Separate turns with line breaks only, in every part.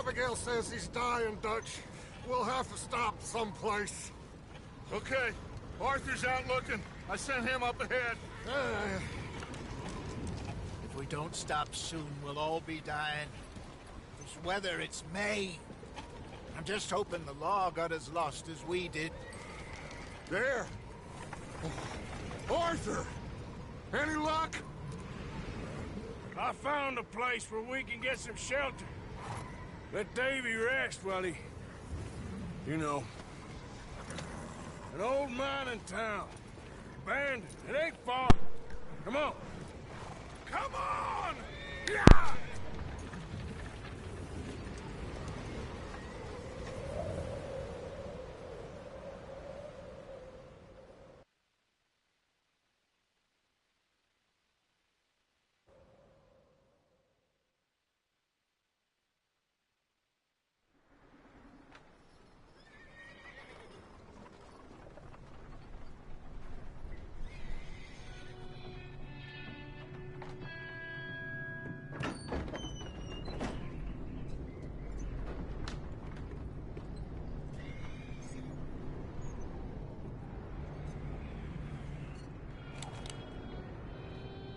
Abigail says he's dying, Dutch. We'll have to stop someplace.
Okay. Arthur's out looking. I sent him up ahead.
If we don't stop soon, we'll all be dying. This weather, it's May. I'm just hoping the law got as lost as we did.
There! Arthur! Any luck?
I found a place where we can get some shelter. Let Davy rest while he... You know. An old mining town. Abandoned. It ain't far. Come on. Come on! Yeah!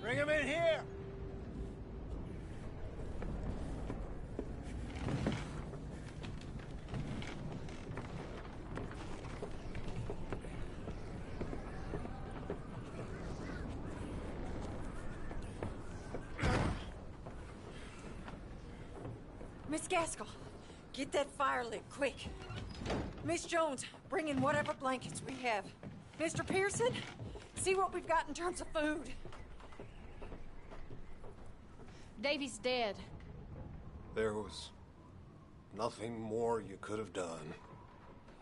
Bring him in here!
Miss Gaskell, get that fire lit, quick. Miss Jones, bring in whatever blankets we have. Mr. Pearson, see what we've got in terms of food.
Davy's dead.
There was nothing more you could have done.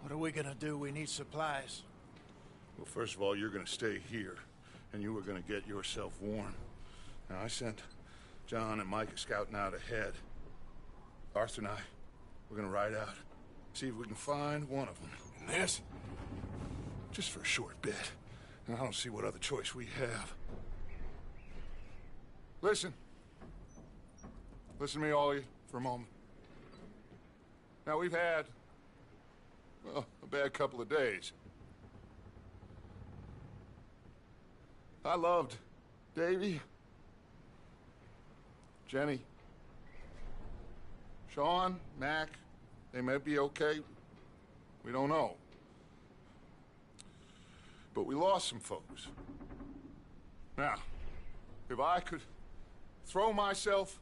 What are we gonna do? We need supplies.
Well, first of all, you're gonna stay here, and you were gonna get yourself warm. Now, I sent John and Micah scouting out ahead. Arthur and I, we're gonna ride out, see if we can find one of them. And this, just for a short bit. And I don't see what other choice we have. Listen. Listen to me, all of you, for a moment. Now, we've had, well, a bad couple of days. I loved Davy, Jenny, Sean, Mac. They may be okay. We don't know. But we lost some folks. Now, if I could throw myself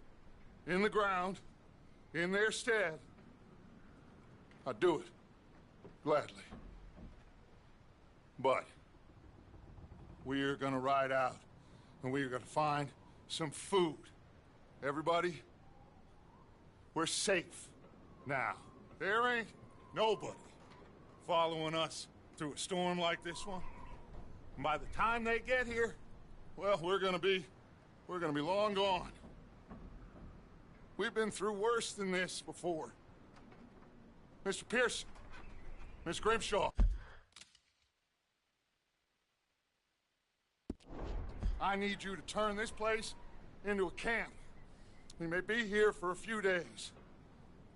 in the ground, in their stead, I'd do it, gladly. But we're gonna ride out, and we're gonna find some food. Everybody, we're safe now. There ain't nobody following us through a storm like this one. And by the time they get here, well, we're gonna be long gone. We've been through worse than this before. Mr. Pearson, Miss Grimshaw. I need you to turn this place into a camp. We may be here for a few days.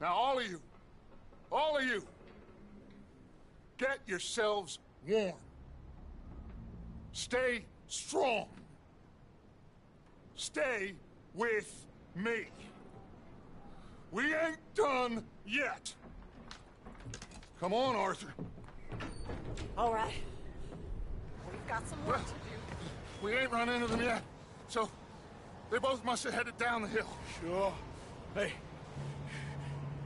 Now, all of you, get yourselves warm. Stay strong. Stay with me. We ain't done yet. Come on, Arthur.
All right. We've got some work to do.
We ain't run into them yet, so they both must have headed down the hill.
Sure. Hey,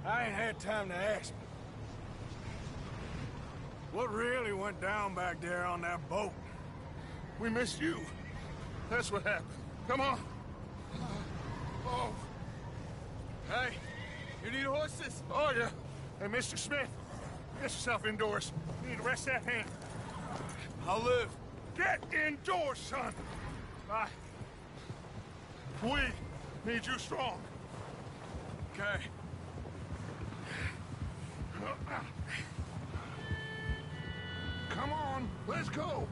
I ain't had time to ask. What really went down back there on that boat?
We missed you. That's what happened. Come on. Oh.
Hey, you need horses?
Oh, yeah. Hey, Mr. Smith, get yourself indoors. You need to rest that hand.
I'll live.
Get indoors, son. We need you strong.
Okay.
Come on, let's go.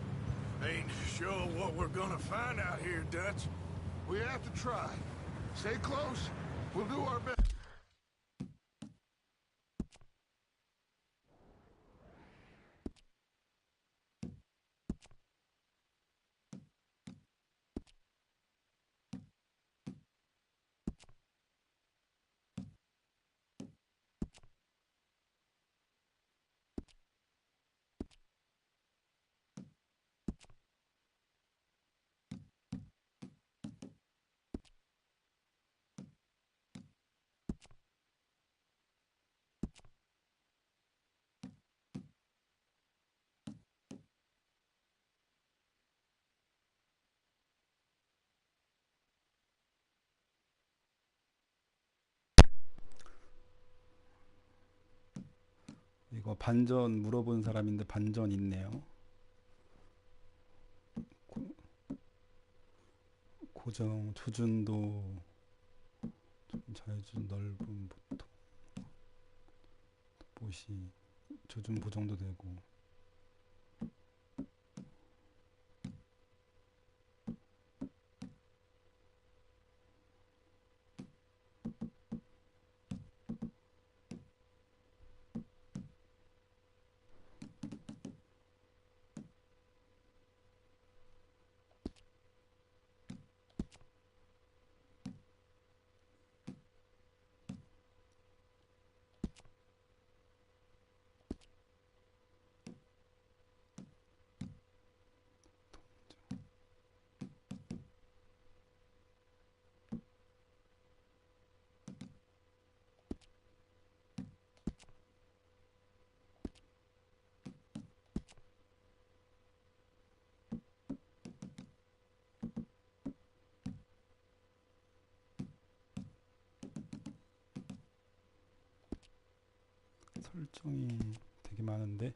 Ain't sure what we're gonna find out here, Dutch.
We have to try. Stay close. We'll do our best.
이거 반전 물어본 사람인데 반전 있네요. 고정 조준도 좀 자유준 넓은 보통 못이 조준 보정도 되고. 설정이 되게 많은데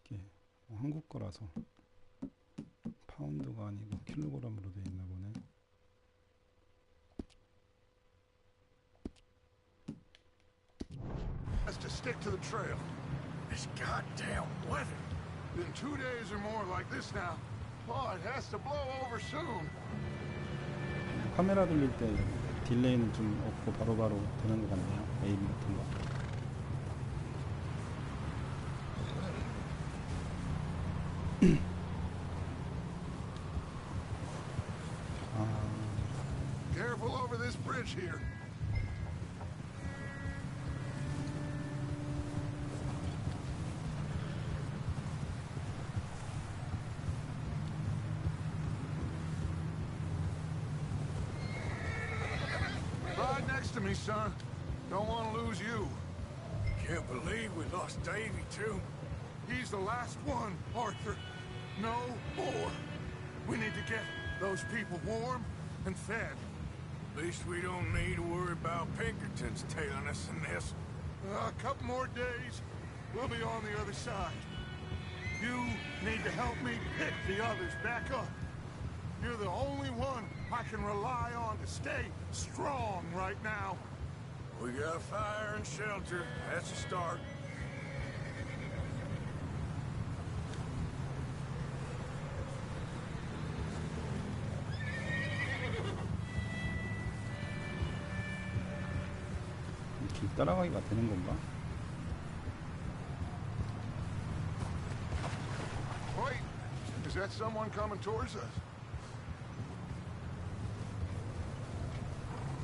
이게 한국 거라서 파운드가 아니고 킬로그램으로 되어 있나 보네.
Has to stick to the trail.
This goddamn weather.
Been 2 days or more like this now. Oh, it has to blow over soon.
카메라 돌릴 때 딜레이는 좀 없고 바로바로 되는 것 같네요. 에임 같은 거.
Careful over this bridge here. Ride next to me, son. Don't want to lose you.
Can't believe we lost Davy, too.
He's the last one, Arthur. No more. We need to get those people warm and fed.
At least we don't need to worry about Pinkertons tailing us in this.
A couple more days, we'll be on the other side. You need to help me pick the others back up. You're the only one I can rely on to stay strong right now.
We got fire and shelter. That's a start.
길 따라가기가 되는 건가?
Wait, is that someone coming towards us?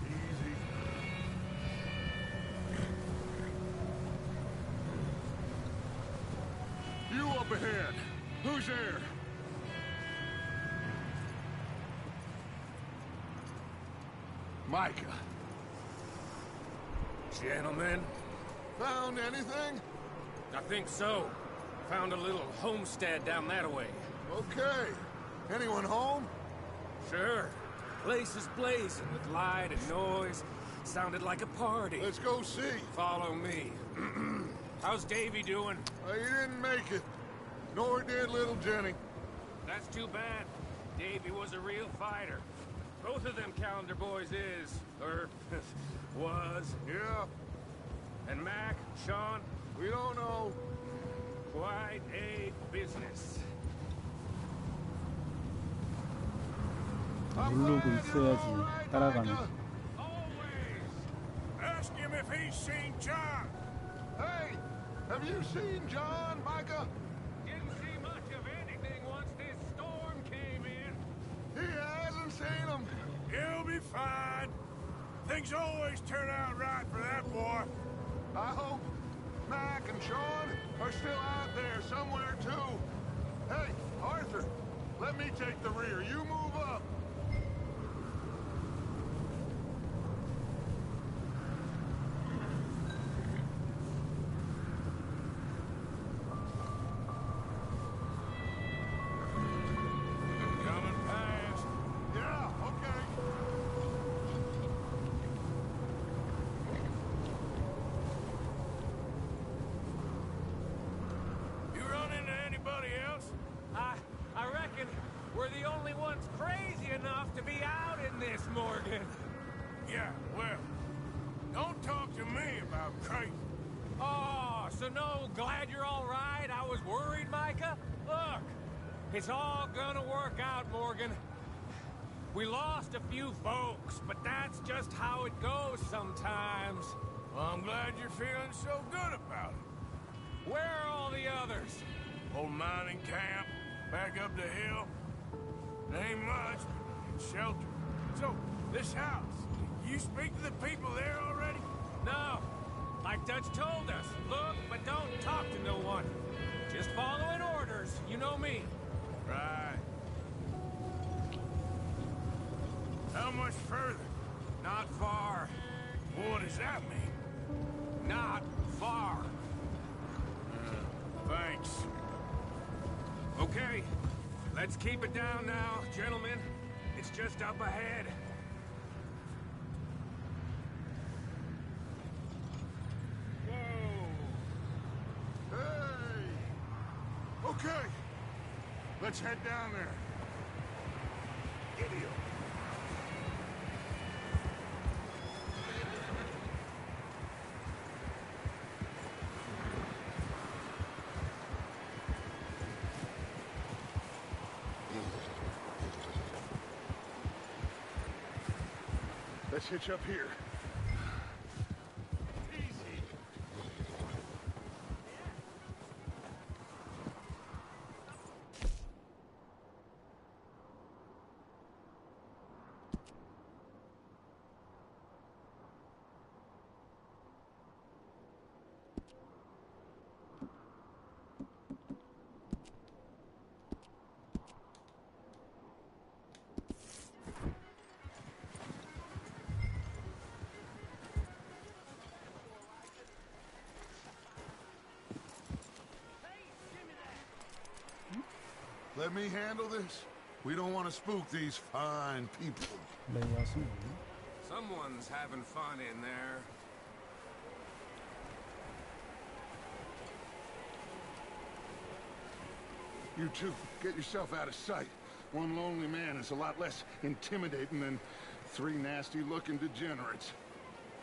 Easy. You up ahead. Who's there? Micah.
Gentlemen,
Found anything?
I think so. Found a little homestead down that way.
Okay. Anyone home?
Sure. Place is blazing with light and noise. Sounded like a party.
Let's go see.
Follow me. How's Davy doing?
He didn't make it. Nor did little Jenny.
That's too bad. Davy was a real fighter. Both of them calendar boys is, or was.
Yeah,
And Mac, Sean,
we don't know.
quite a business.
누르고 있어야지 따라가는.
always ask him if he's seen John.
Hey, have you seen John, Micah?
Didn't see much of anything once this storm came in.
He hasn't seen him.
He'll be fine. Things always turn out right for that boy.
I hope Mac and Sean are still out there somewhere, too. Hey, Arthur, let me take the rear. You move up.
Coming past.
Yeah, okay.
the only ones crazy enough to be out in this, Morgan.
Yeah, well, don't talk to me about crazy.
Oh, so no, glad you're all right? I was worried, Micah. Look, it's all gonna work out, Morgan. We lost a few folks, but that's just how it goes sometimes.
Well, I'm glad you're feeling so good about it.
Where are all the others?
Old mining camp, back up the hill. There ain't much, but it's shelter. So, this house, you speak to the people there already?
No. Like Dutch told us, look, but don't talk to no one. Just following orders, you know me.
Right. How much further?
Not far.
What does that mean?
Not far.
Thanks.
Okay, let's keep it down now, gentlemen. It's just up ahead.
Whoa. Hey! Okay. Let's head down there. Idiot. Let's hitch up here. Easy. Let me handle this. We don't want to spook these fine people.
레이아스는
Someone's having fun in there.
You two, get yourself out of sight. One lonely man is a lot less intimidating than three nasty-looking degenerates.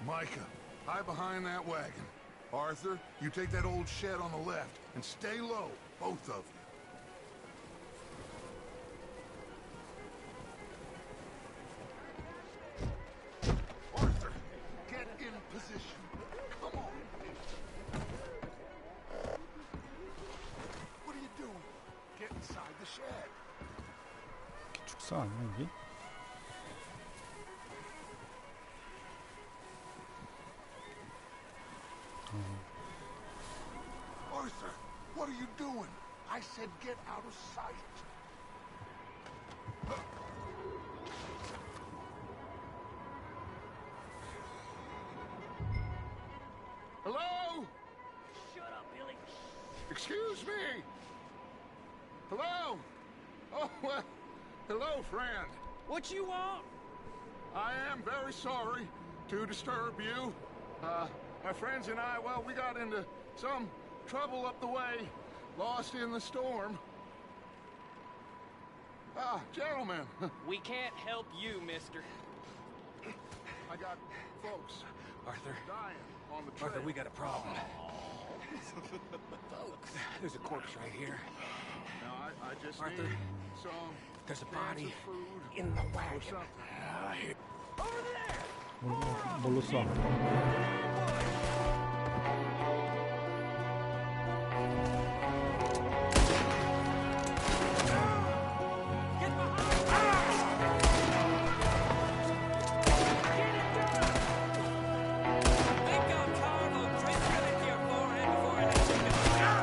Micah, hide behind that wagon. Arthur, you take that old shed on the left, and stay low, both of you. Arthur, get in position. Come on. What are you doing? Get inside the shed.
축사 아니야 이게?
Arthur, what are you doing? I said get out of sight. Hello?
Shut up, Billy.
Excuse me. Hello? Oh, well, hello, friend.
What you want?
I am very sorry to disturb you. My friends and I, well, we got into some trouble up the way, lost in the storm. Gentlemen,
We can't help you, mister.
I got folks
Arthur.
dying on the trail.
Arthur, we got a problem. There's a corpse right here.
Now, I just
Arthur,
need some
There's a
cans
body
of food
in the
or
wagon.
something.
Here. Over there!
뭘로 써?
Get behind! Get it done! Think I'll carve a twister into your forehead before I let you go.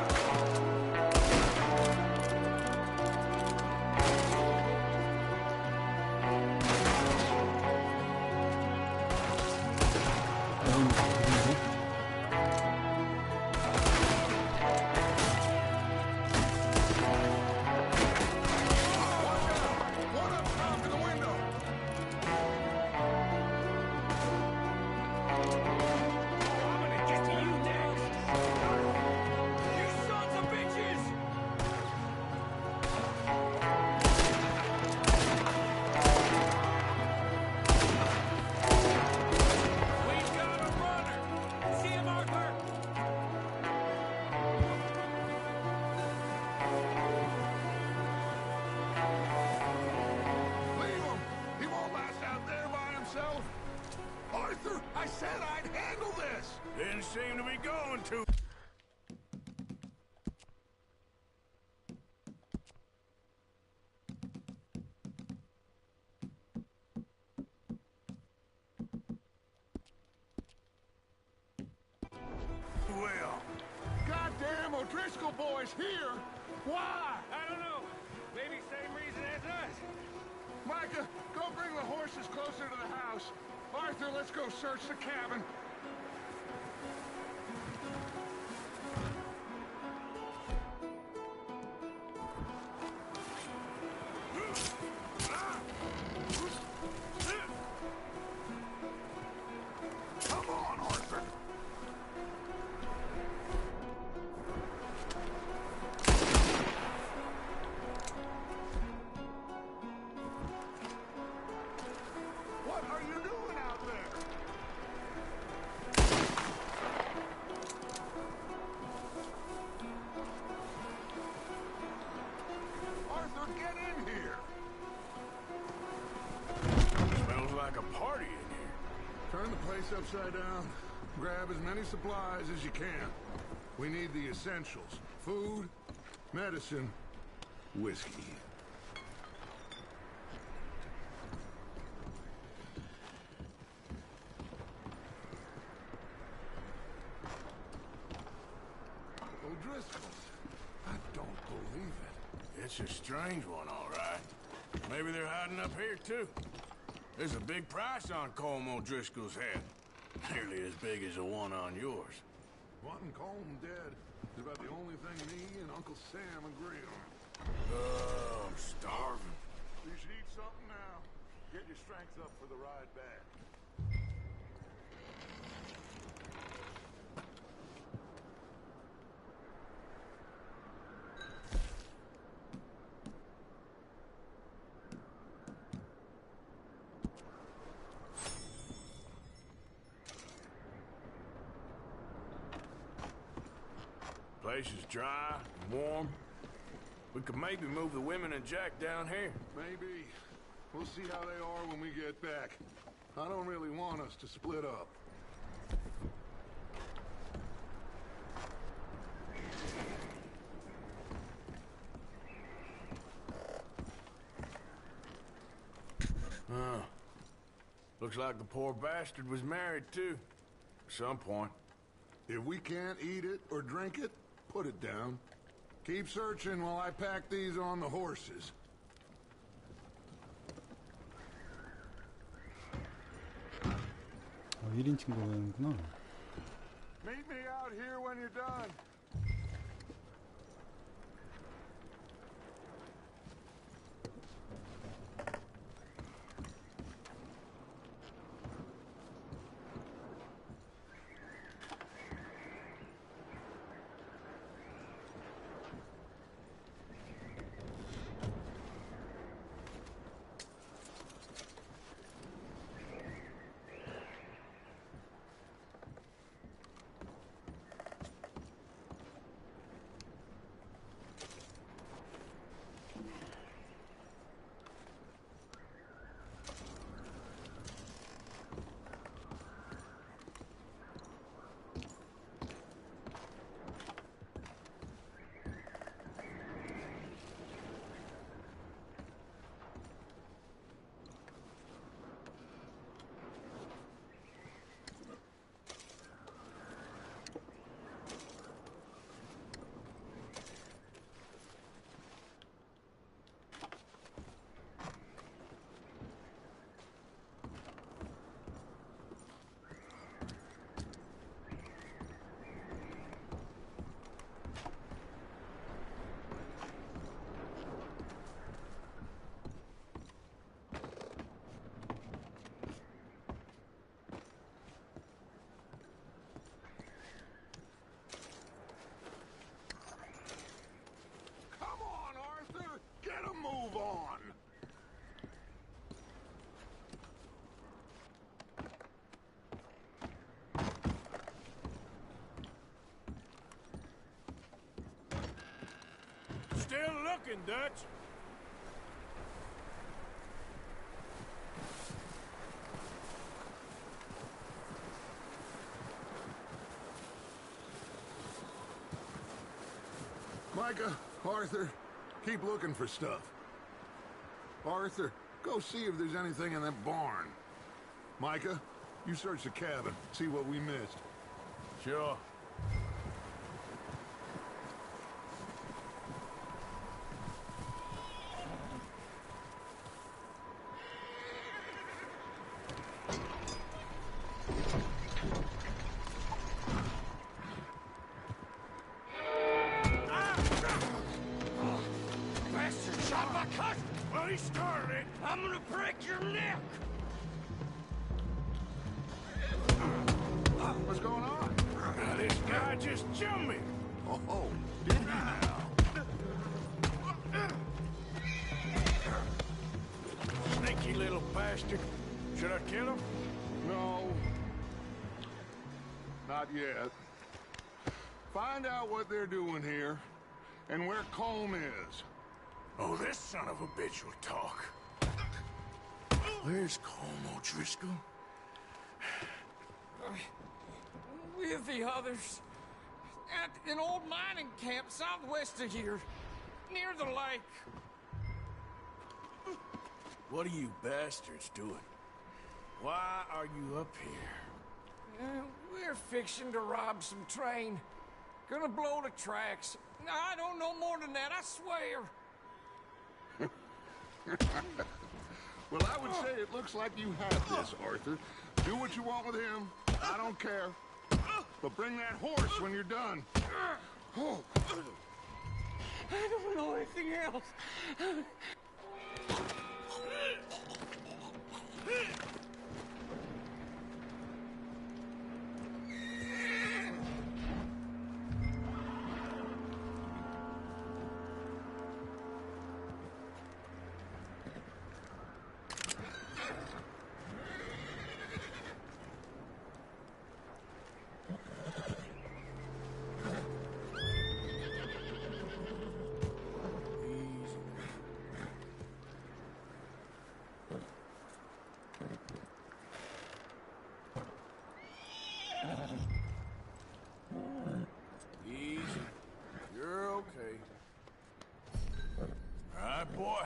I said I'd handle this!
Didn't seem to be going too... well.
Goddamn O'Driscoll boys here! Why?
I don't know. Maybe same reason as us.
Micah, go bring the horses closer to the house. Arthur, let's go search the cabin. Come on, Arthur. What are you doing out there? Arthur, get in here.
Smells like a party in here.
Turn the place upside down. Grab as many supplies as you can. We need the essentials. Food, medicine, whiskey. O'Driscoll's. I don't believe it.
It's a strange one, all right. Maybe they're hiding up here, too. There's a big price on Colm O'Driscoll's head. Nearly as big as the one on yours.
Wanting Colm dead is about the only thing me and Uncle Sam agree on.
Oh, I'm starving.
You should eat something now. Get your strength up for the ride back.
Place is dry and warm. We could maybe move the women and Jack down here.
Maybe. We'll see how they are when we get back. I don't really want us to split up.
Huh. Looks like the poor bastard was married, too. At some point.
If we can't eat it or drink it, put it down. Keep searching while I pack these on the horses.
아, 1인칭 되는구나.
Meet me out here when you're done.
Still looking, Dutch.
Micah, Arthur, keep looking for stuff. Arthur, go see if there's anything in that barn. Micah, you search the cabin, see what we missed.
Sure. Bastard shot my cousin! Well, he started it. I'm gonna break your neck!
What's going on?
This guy just jumped me.
Oh, did he now?
Sneaky little bastard. Should I kill him?
No. Not yet. Find out what they're doing here, and where Colm is.
Oh, this son of a bitch will talk. Where's Colm O'Driscoll?
With the others. At an old mining camp southwest of here. Near the lake.
What are you bastards doing? Why are you up here?
We're fixing to rob some train. Gonna blow the tracks. I don't know more than that, I swear.
Well, I would say it looks like you have this, Arthur. Do what you want with him. I don't care. But bring that horse when you're done. Oh.
I don't know anything else.
Easy. You're okay. All right, boy.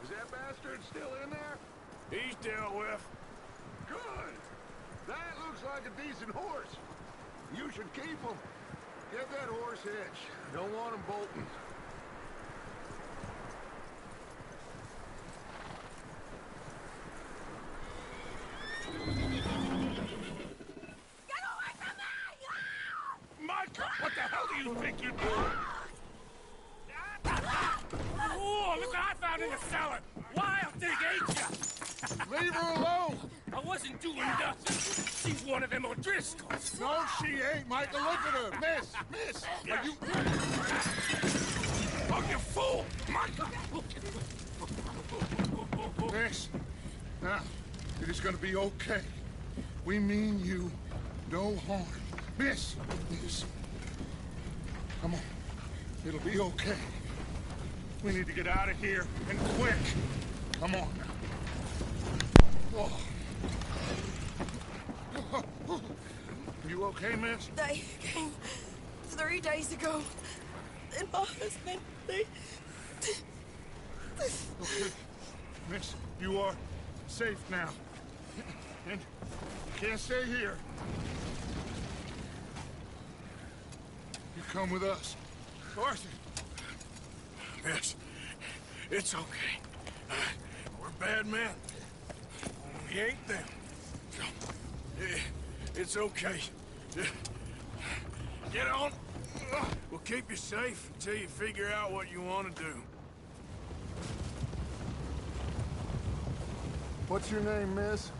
Is that bastard still in there?
He's dealt with.
Good. That looks like a decent horse. You should keep him. Get that horse hitched. Don't want him bolting.
Micah, what the hell do you think you're doing? Oh, look what I found in the cellar! Wild thing, ain't ya?
Leave her alone!
I wasn't doing nothing. She's one of them O'Driscolls.
No, she ain't, Micah. Look at her. Miss, are you...
Oh, you fool! Micah!
Miss, now, it is gonna be okay. We mean you no harm. Miss. Come on. It'll be okay. We need to get out of here, and quick. Come on now. Oh. You okay, miss?
They came 3 days ago. And my husband, they...
Okay. Miss, you are safe now. And you can't stay here. You come with us. Arthur.
Miss, it's okay. We're bad men. We ain't them. It's okay. Get on. We'll keep you safe until you figure out what you want to do.
What's your name, miss?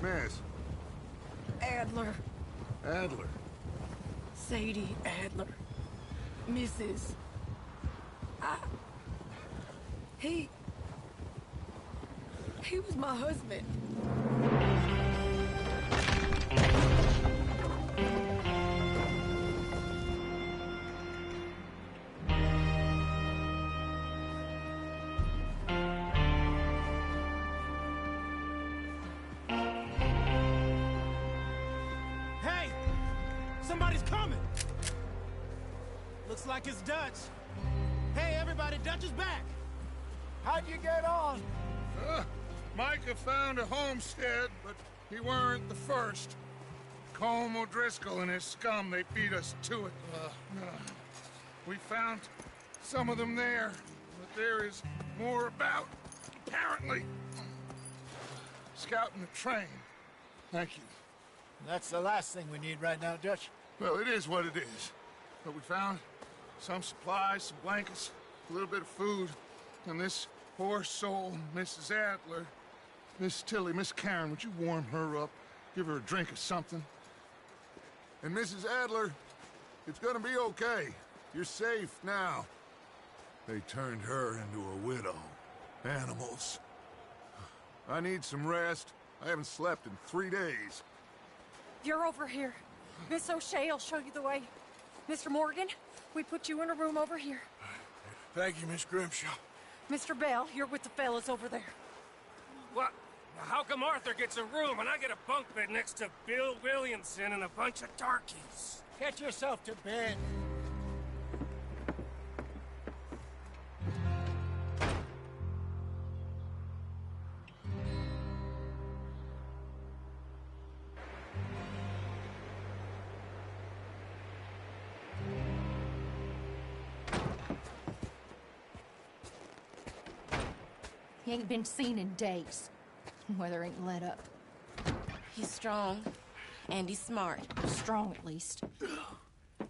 Miss.
Adler.
Adler.
Sadie Adler. Mrs. He was my husband.
Somebody's coming! Looks like it's Dutch. Hey, everybody, Dutch is back!
How'd you get on?
Micah found a homestead, but he weren't the first. Colm O'Driscoll and his scum, they beat us to it. We found some of them there, but there is more about, apparently. Scouting the train. Thank you.
That's the last thing we need right now, Dutch.
Well, it is what it is. But we found some supplies, some blankets, a little bit of food, and this poor soul, Mrs. Adler, Miss Tilly, Miss Karen, would you warm her up? Give her a drink or something? And Mrs. Adler, it's gonna be okay. You're safe now. They turned her into a widow. Animals. I need some rest. I haven't slept in 3 days.
You're over here. Miss O'Shea will show you the way. Mr. Morgan, we put you in a room over here.
Thank you, Miss Grimshaw.
Mr. Bell, you're with the fellas over there.
What? How come Arthur gets a room and I get a bunk bed next to Bill Williamson and a bunch of darkies?
Get yourself to bed.
He ain't been seen in days. Weather ain't let up.
He's strong, and he's smart.
Strong, at least.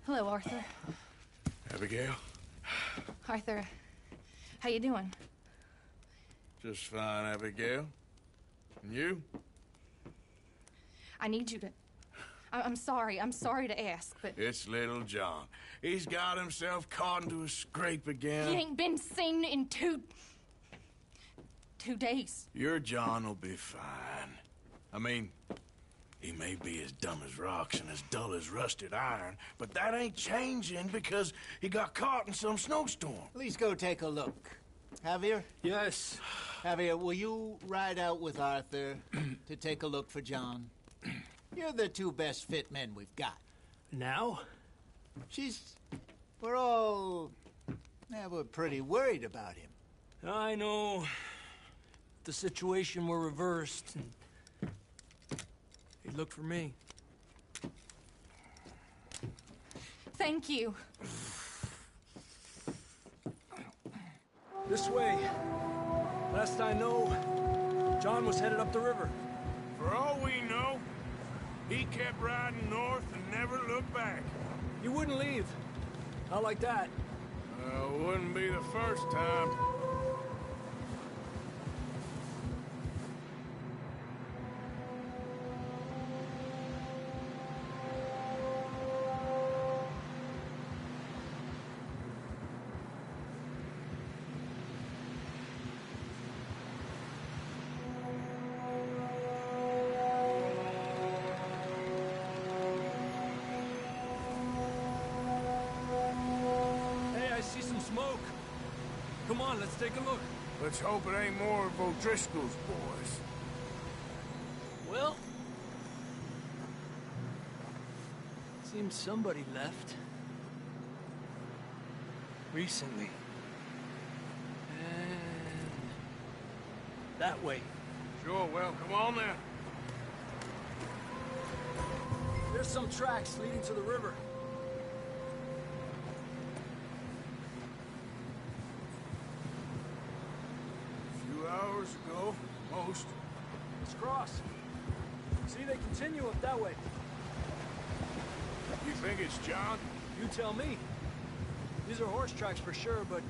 Hello, Arthur.
Abigail?
Arthur, how you doing?
Just fine, Abigail. And you?
I need you to... I'm sorry to ask, but...
It's little John. He's got himself caught into a scrape again.
He ain't been seen in 2 days.
Your John will be fine. I mean, he may be as dumb as rocks and as dull as rusted iron, but that ain't changing because he got caught in some snowstorm.
Please go take a look. Javier?
Yes.
Javier, will you ride out with Arthur to take a look for John? You're the 2 best fit men we've got.
Now?
We're pretty worried about him.
I know. The situation were reversed, and he'd look for me.
Thank you.
This way. Last I know, John was headed up the river.
For all we know, he kept riding north and never looked back.
He wouldn't leave. Not like that.
Wouldn't be the first time.
Smoke. Come on, let's take a look.
Let's hope it ain't more of O'Driscoll's boys.
Well, seems somebody left. Recently. And that way.
Sure, well, come on then.
There's some tracks leading to the river.
Hours ago, most.
Let's cross. See, they continue up that way.
You think it's John?
You tell me. These are horse tracks for sure, but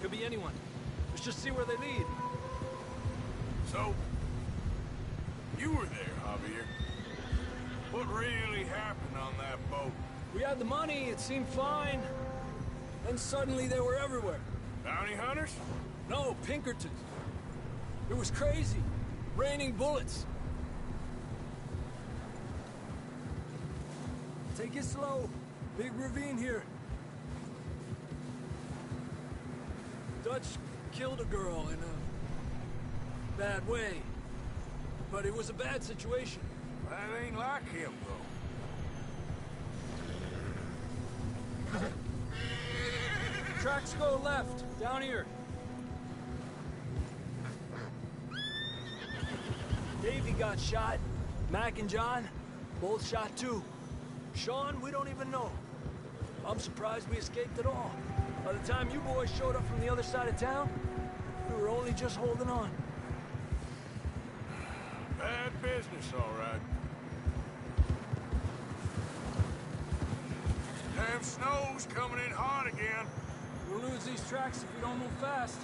could be anyone. Let's just see where they lead.
So, you were there, Javier. What really happened on that boat?
We had the money, it seemed fine. Then suddenly they were everywhere.
Bounty hunters?
No, Pinkertons. It was crazy. Raining bullets. Take it slow. Big ravine here. Dutch killed a girl in a bad way. But it was a bad situation.
That ain't like him, though.
tracks go left, down here. Davey got shot. Mac and John, both shot too. Sean, we don't even know. I'm surprised we escaped at all. By the time you boys showed up from the other side of town, we were only just holding on.
Bad business, all right. Damn snow's coming in hard again.
We'll lose these tracks if we don't move fast.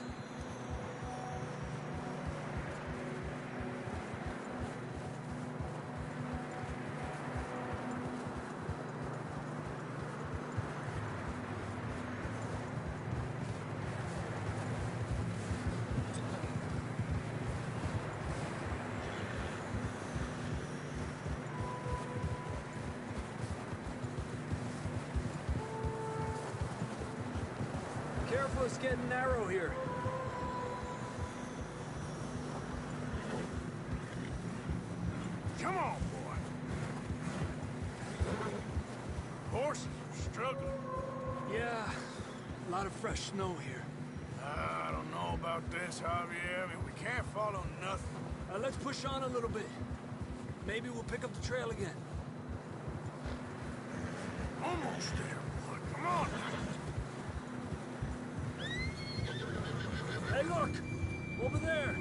Careful, it's getting narrow here.
Come on, boy. Horses are struggling.
Yeah, a lot of fresh snow here.
I don't know about this, Javier. I mean, we can't follow nothing.
Let's push on a little bit. Maybe we'll pick up the trail again.
Almost there, boy. Come on.
Hey, look! Over there!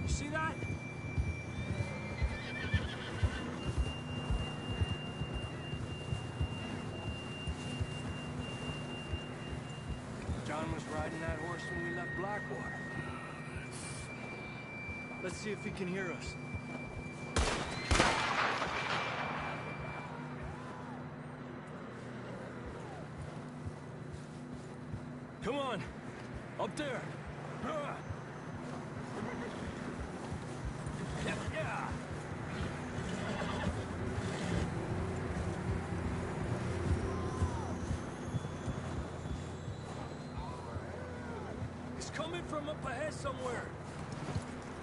You see that? John was riding that horse when we left Blackwater. Let's see if he can hear us. Come on! Up there! Yeah. It's coming from up ahead somewhere.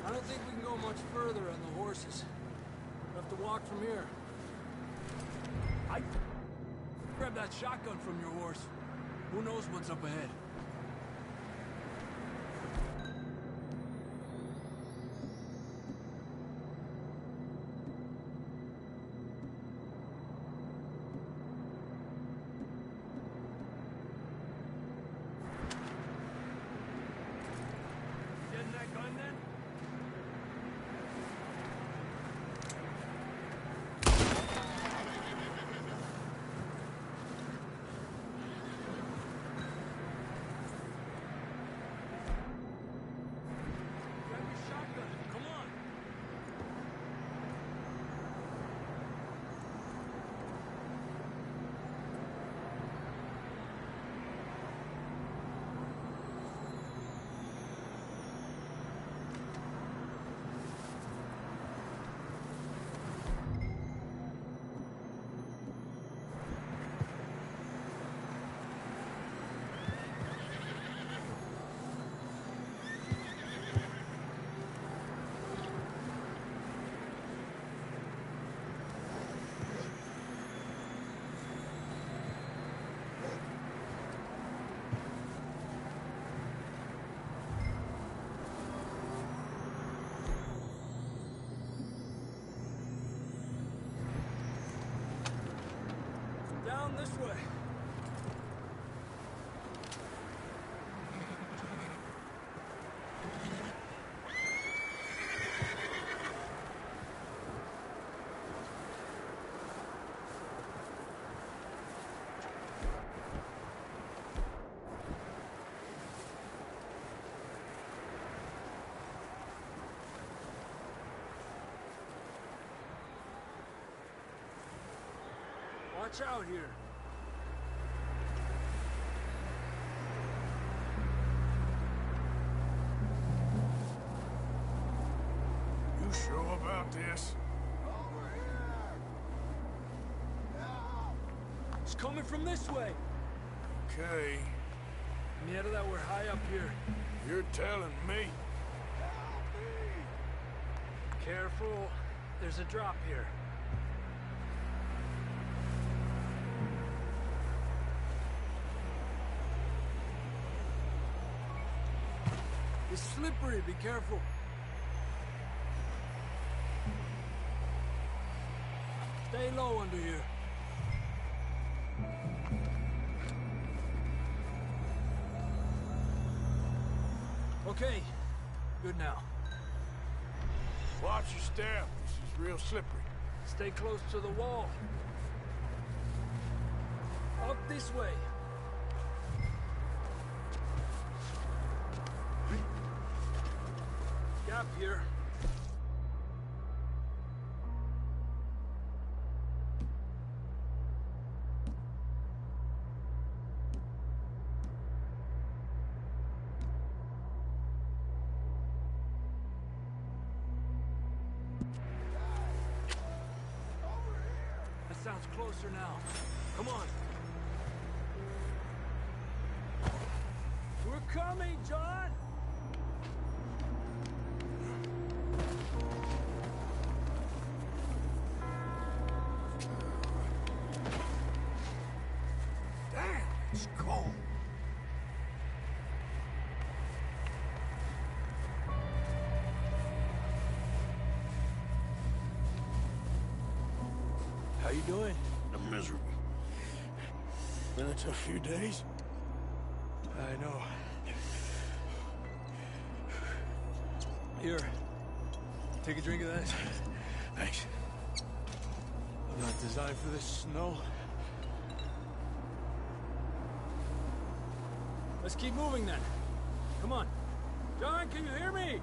I don't think we can go much further on the horses. We'll have to walk from here. I grab that shotgun from your horse. Who knows what's up ahead? Getting that gun then? Grab your shotgun. Come on. Down this way. Watch out here.
You sure about this?
It's coming from this way.
Okay.
Mierda, we're high up here.
You're telling me.
Careful. There's a drop here. It's slippery, be careful. Stay low under here. Okay, good now.
Watch your step. This is real slippery.
Stay close to the wall. Up this way. Gap here. That sounds closer now. Come on. We're coming, John!
Damn, it's cold.
How you doing?
I'm miserable. Been a tough few days.
I know. Here. Take a drink of that.
Thanks. I'm not designed for this snow.
Let's keep moving then. Come on. John, can you hear me?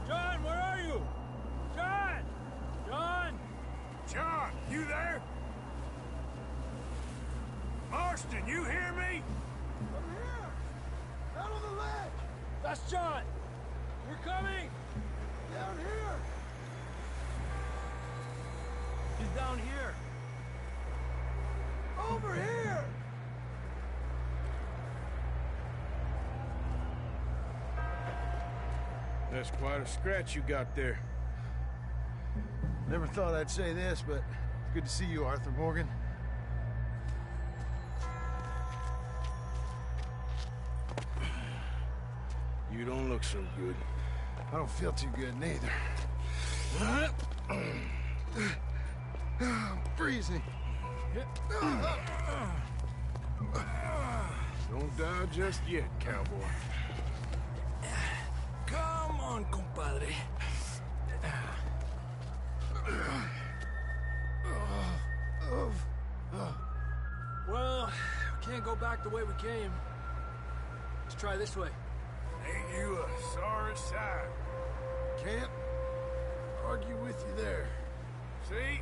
John, where are you? John! John!
John, you there? Marston, you hear me?
I'm here! Out on the ledge!
That's John! We're coming!
Down here!
He's down here.
Over here!
That's quite a scratch you got there.
Never thought I'd say this, but it's good to see you, Arthur Morgan.
You don't look so good.
I don't feel too good, neither. I'm freezing.
Don't die just yet, cowboy.
Come on, compadre. Well, we can't go back the way we came. Let's try this way.
Ain't you a sorry sight?
Can't argue with you there.
See?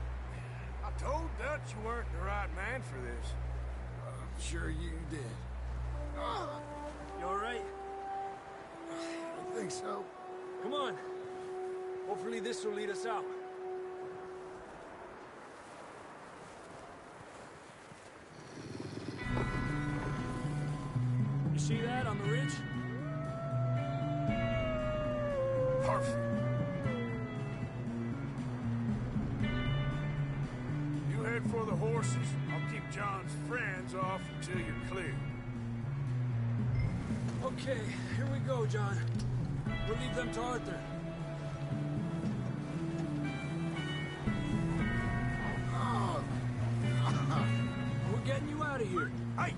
I told Dutch you weren't the right man for this.
I'm sure you did.
You all right?
I think so.
Come on. Hopefully this will lead us out. You see that on the ridge?
Perfect. You head for the horses. I'll keep John's friends off until you're clear.
Okay, here we go, John. We'll leave them to Arthur. We're getting you out of here.
Hey!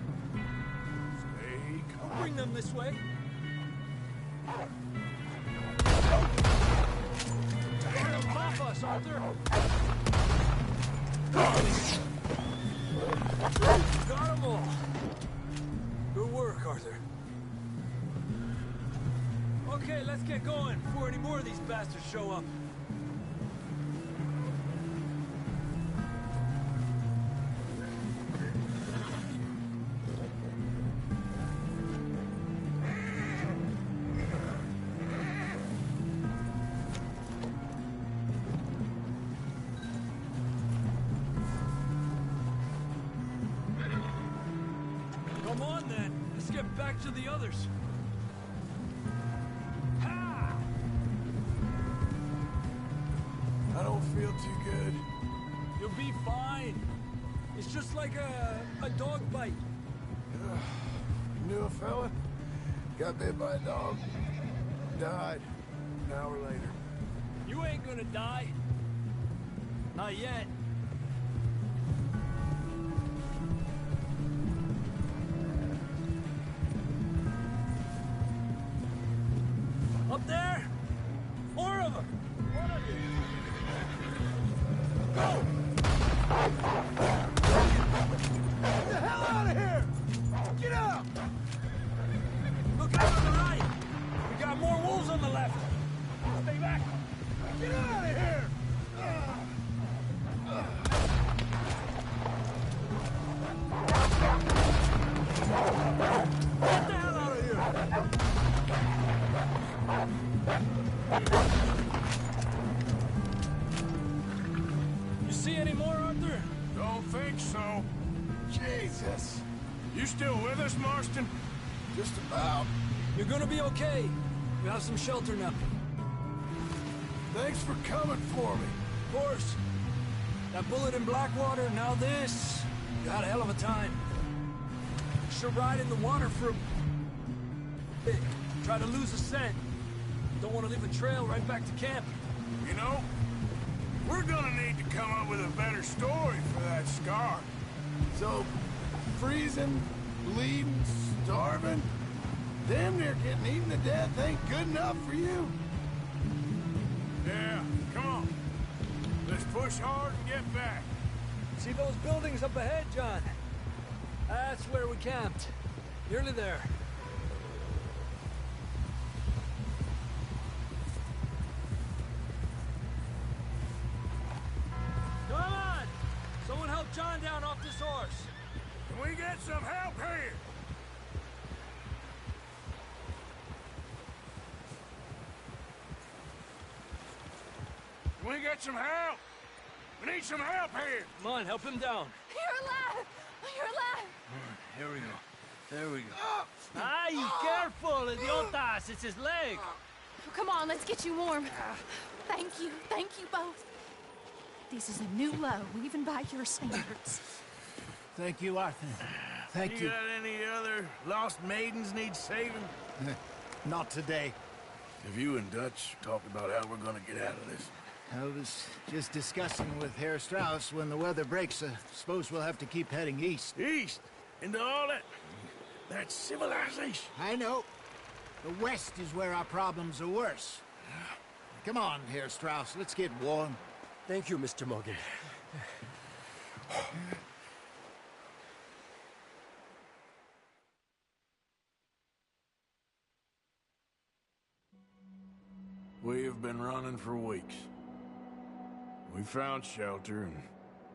Stay calm.
Bring them this way. They're gonna pop us, Arthur. Got them all. Good work, Arthur. Okay, let's get going before any more of these bastards show up. Come on, then. Let's get back to the others.
I don't feel too good.
You'll be fine. It's just like a dog bite.
knew a fella, got bit by a dog, died an hour later.
You ain't gonna die. Not yet. Up there? 4 of them! One of you! Go!
Get the hell out of here! Get out!
Look out on the right! We got more wolves on the left! Stay back!
Get out of here!
Get the hell out of here! You see any more, Arthur?
Don't think so.
Jesus!
You still with us, Marston?
Just about.
You're gonna be okay. We have some shelter now.
Thanks for coming for me.
Of course. That bullet in Blackwater, now this. You had a hell of a time. Should ride in the water for a bit. Try to lose a scent. Don't want to leave a trail right back to camp.
You know, we're gonna need to come up with a better story for that scar.
So, freezing, bleeding, starving, damn near getting eaten to death ain't good enough for you?
Yeah, come on. Let's push hard and get back.
See those buildings up ahead, John? That's where we camped. Nearly there. Come on! Someone help John down off this horse.
Can we get some help here? Can we get some help? We need some help here.
Come on, help him down.
You're alive! You're alive!
Here we go. There we go. Ay, careful, idiotas! It's his leg.
Oh, come on, let's get you warm. Thank you both. This is a new low, even by your standards.
Thank you, Arthur. Thank
You got any other lost maidens need saving?
Not today.
Have you and Dutch talked about how we're gonna get out of this?
I was just discussing with Herr Strauss when the weather breaks. Suppose we'll have to keep heading east.
East? Into all that civilization?
I know. The west is where our problems are worse. Come on, Herr Strauss, let's get warm.
Thank you, Mr. Morgan.
We have been running for weeks. We found shelter and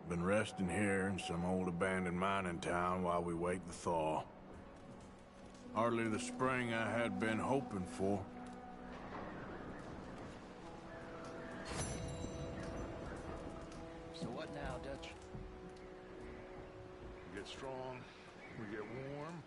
been resting here in some old abandoned mining town while we wait the thaw. Hardly the spring I had been hoping for.
So what now, Dutch?
We get strong, we get warm.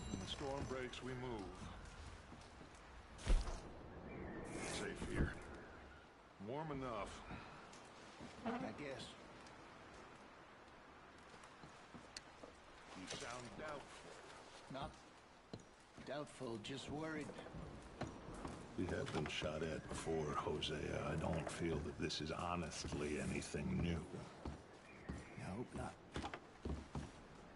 When the storm breaks, we move. Safe here. Warm enough.
I guess.
You sound doubtful.
Not doubtful, just worried.
We have been shot at before, Hosea. I don't feel that this is honestly anything new.
I hope not.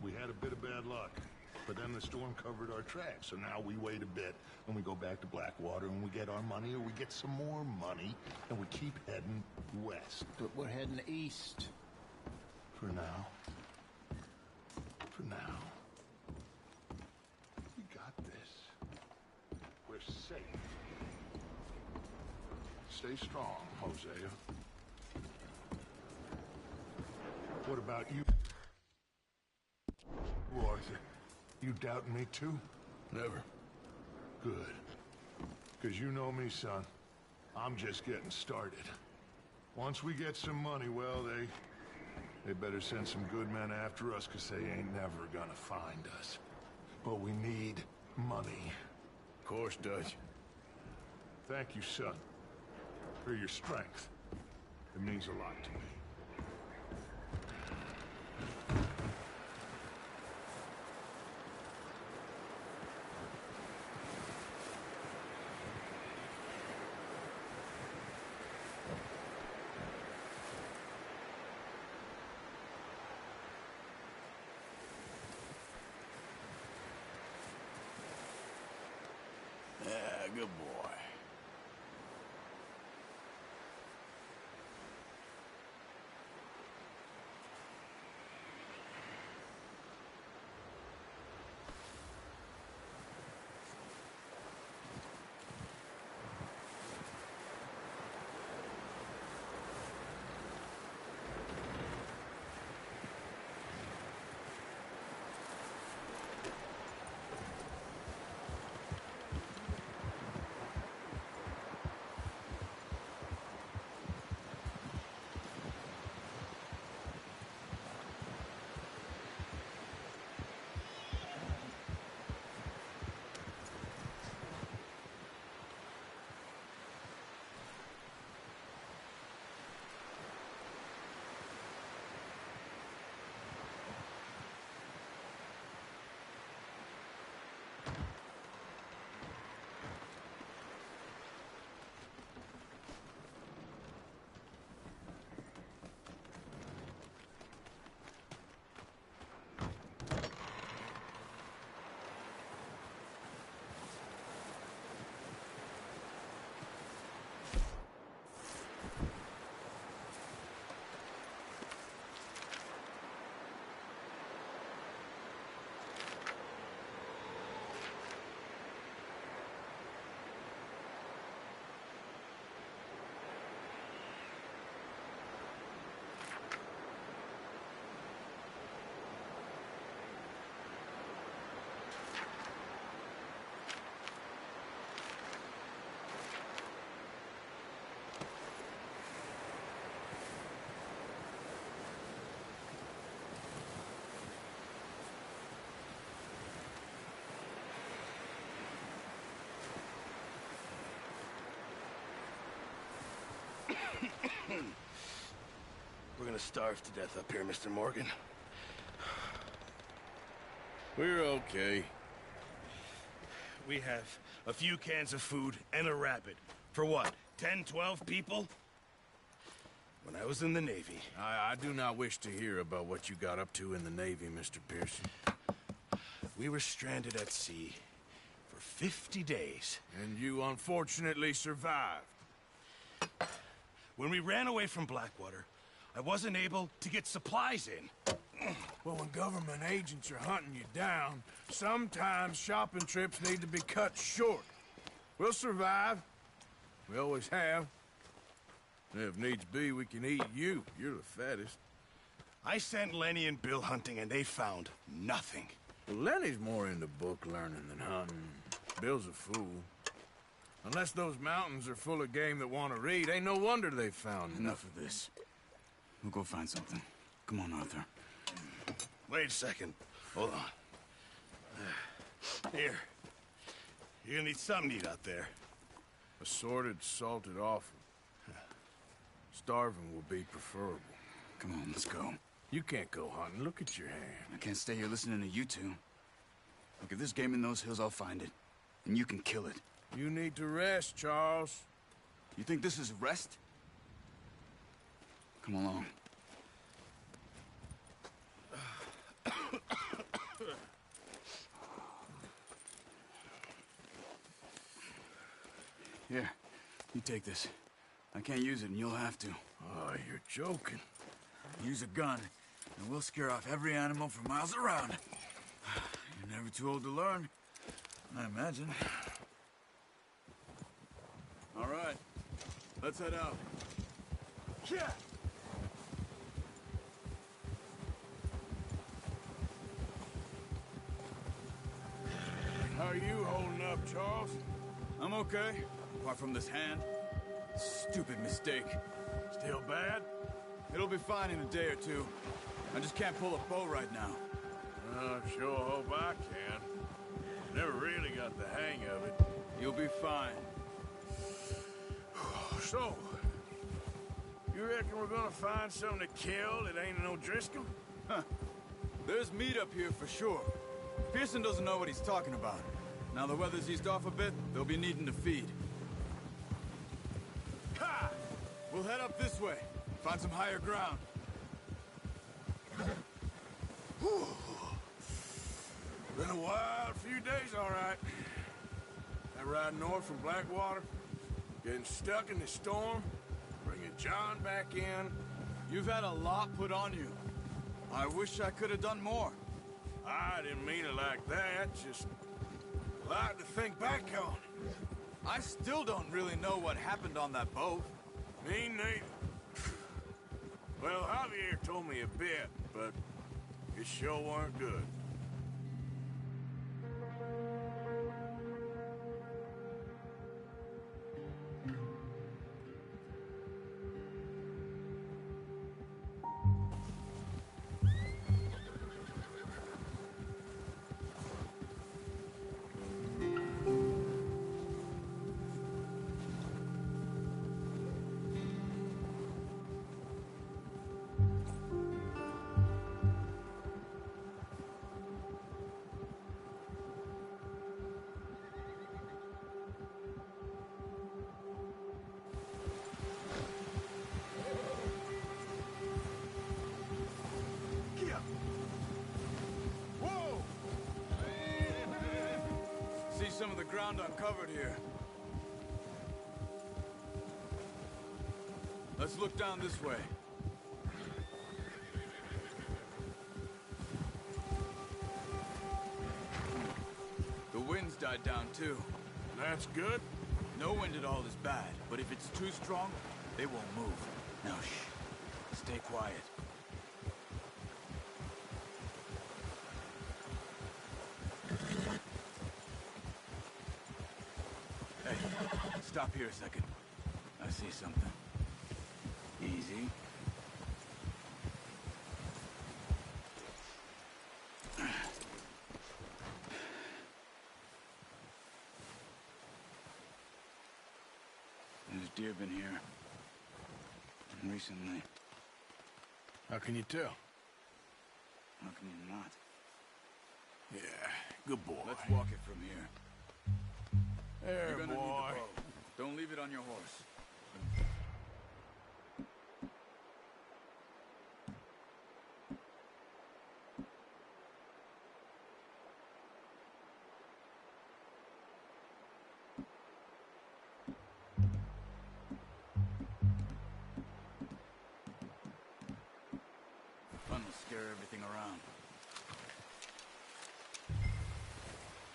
We had a bit of bad luck, but then the storm covered our tracks, so now we wait a bit, and we go back to Blackwater, and we get our money, or we get some more money, and we keep heading west.
But we're heading east.
For now. For now. We got this. We're safe. Stay strong, Hosea. What about you, Arthur? You doubting me too?
Never.
Good. Because you know me, son. I'm just getting started. Once we get some money, well, They better send some good men after us, because they ain't never gonna find us. But we need money.
Of course, Dutch.
Thank you, son, for your strength. It means a lot to me.
Yeah, good boy. We're gonna starve to death up here, Mr. Morgan. We're okay. We have a few cans of food and a rabbit. For what, 10, 12 people? When I was in the Navy...
I do not wish to hear about what you got up to in the Navy, Mr. Pearson.
We were stranded at sea for 50 days.
And you unfortunately survived.
When we ran away from Blackwater, I wasn't able to get supplies in.
Well, when government agents are hunting you down, sometimes shopping trips need to be cut short. We'll survive. We always have. If needs be, we can eat you. You're the fattest.
I sent Lenny and Bill hunting, and they found nothing.
Well, Lenny's more into book learning than hunting. Bill's a fool. Unless those mountains are full of game that want to read, ain't no wonder they found
Enough of this. We'll go find something. Come on, Arthur.
Wait a second. Hold on. Here. You're gonna need something to eat out there.
Assorted, salted offal. Starving will be preferable.
Come on, let's go.
You can't go hunting. Look at your hand.
I can't stay here listening to you two. Look, if there's game in those hills, I'll find it. And you can kill it.
You need to rest, Charles.
You think this is rest? Come along. Here, you take this. I can't use it, and you'll have to.
Oh, you're joking.
Use a gun, and we'll scare off every animal for miles around. You're never too old to learn, I imagine. All right, let's head out.
Yeah. How are you holding up, Charles?
I'm okay, apart from this hand. Stupid mistake.
Still bad?
It'll be fine in a day or two. I just can't pull a bow right now.
I sure hope I can. Never really got the hang of it.
You'll be fine.
So, you reckon we're gonna find something to kill that ain't no Driscoll?
Huh. There's meat up here for sure. Pearson doesn't know what he's talking about. Now the weather's eased off a bit, they'll be needing to feed. Ha! We'll head up this way. Find some higher ground.
Been a wild few days, all right. That ride north from Blackwater, getting stuck in the storm, bringing John back in.
You've had a lot put on you. I wish I could have done more.
I didn't mean it like that, just a lot to think back on.
I still don't really know what happened on that boat.
Me neither. Well, Javier told me a bit, but it sure weren't good.
Some of the ground uncovered here. Let's look down this way. The wind's died down too.
That's good.
No wind at all is bad, but if it's too strong, they won't move. Now shh. Stay quiet. Stop here a second. I see something. Easy. There's deer been here. Recently.
How can you tell?
How can you not?
Yeah, good boy.
Let's walk it from here.
There,
You're gonna
boy.
need the bow. Don't leave it on your horse. Fun will scare everything around.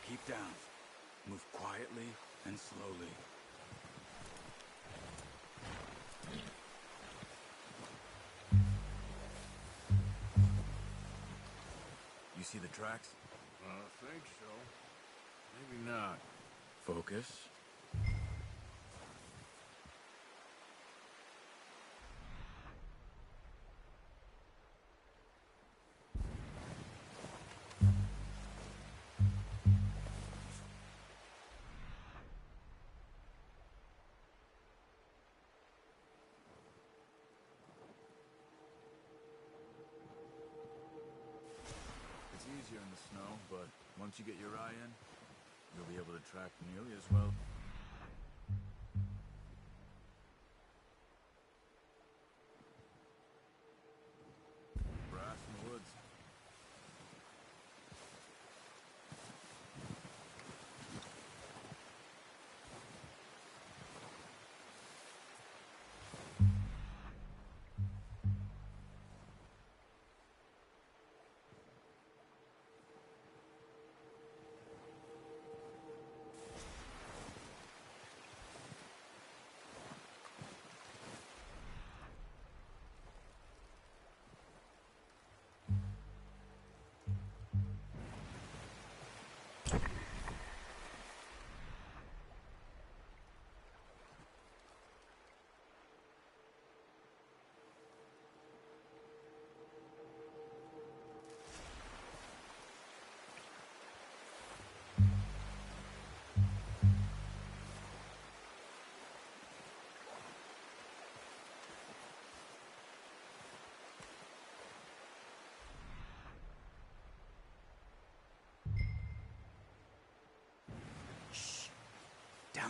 Keep down. Move quietly and slowly. You see the tracks?
I think so. Maybe not.
Focus. It's easier in the snow, but once you get your eye in, you'll be able to track nearly as well. Brass in the woods.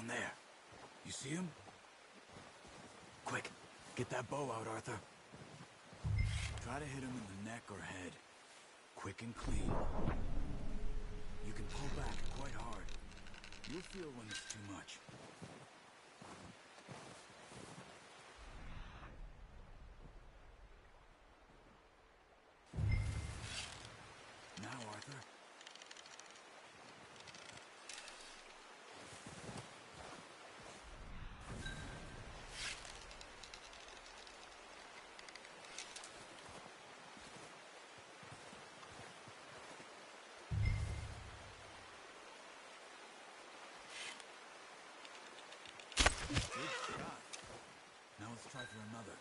Down there. You see him? Quick, get that bow out, Arthur. Try to hit him in the neck or head. Quick and clean. You can pull back quite hard. You'll feel when it's too much. Now, Arthur. Good shot. Now let's try for another.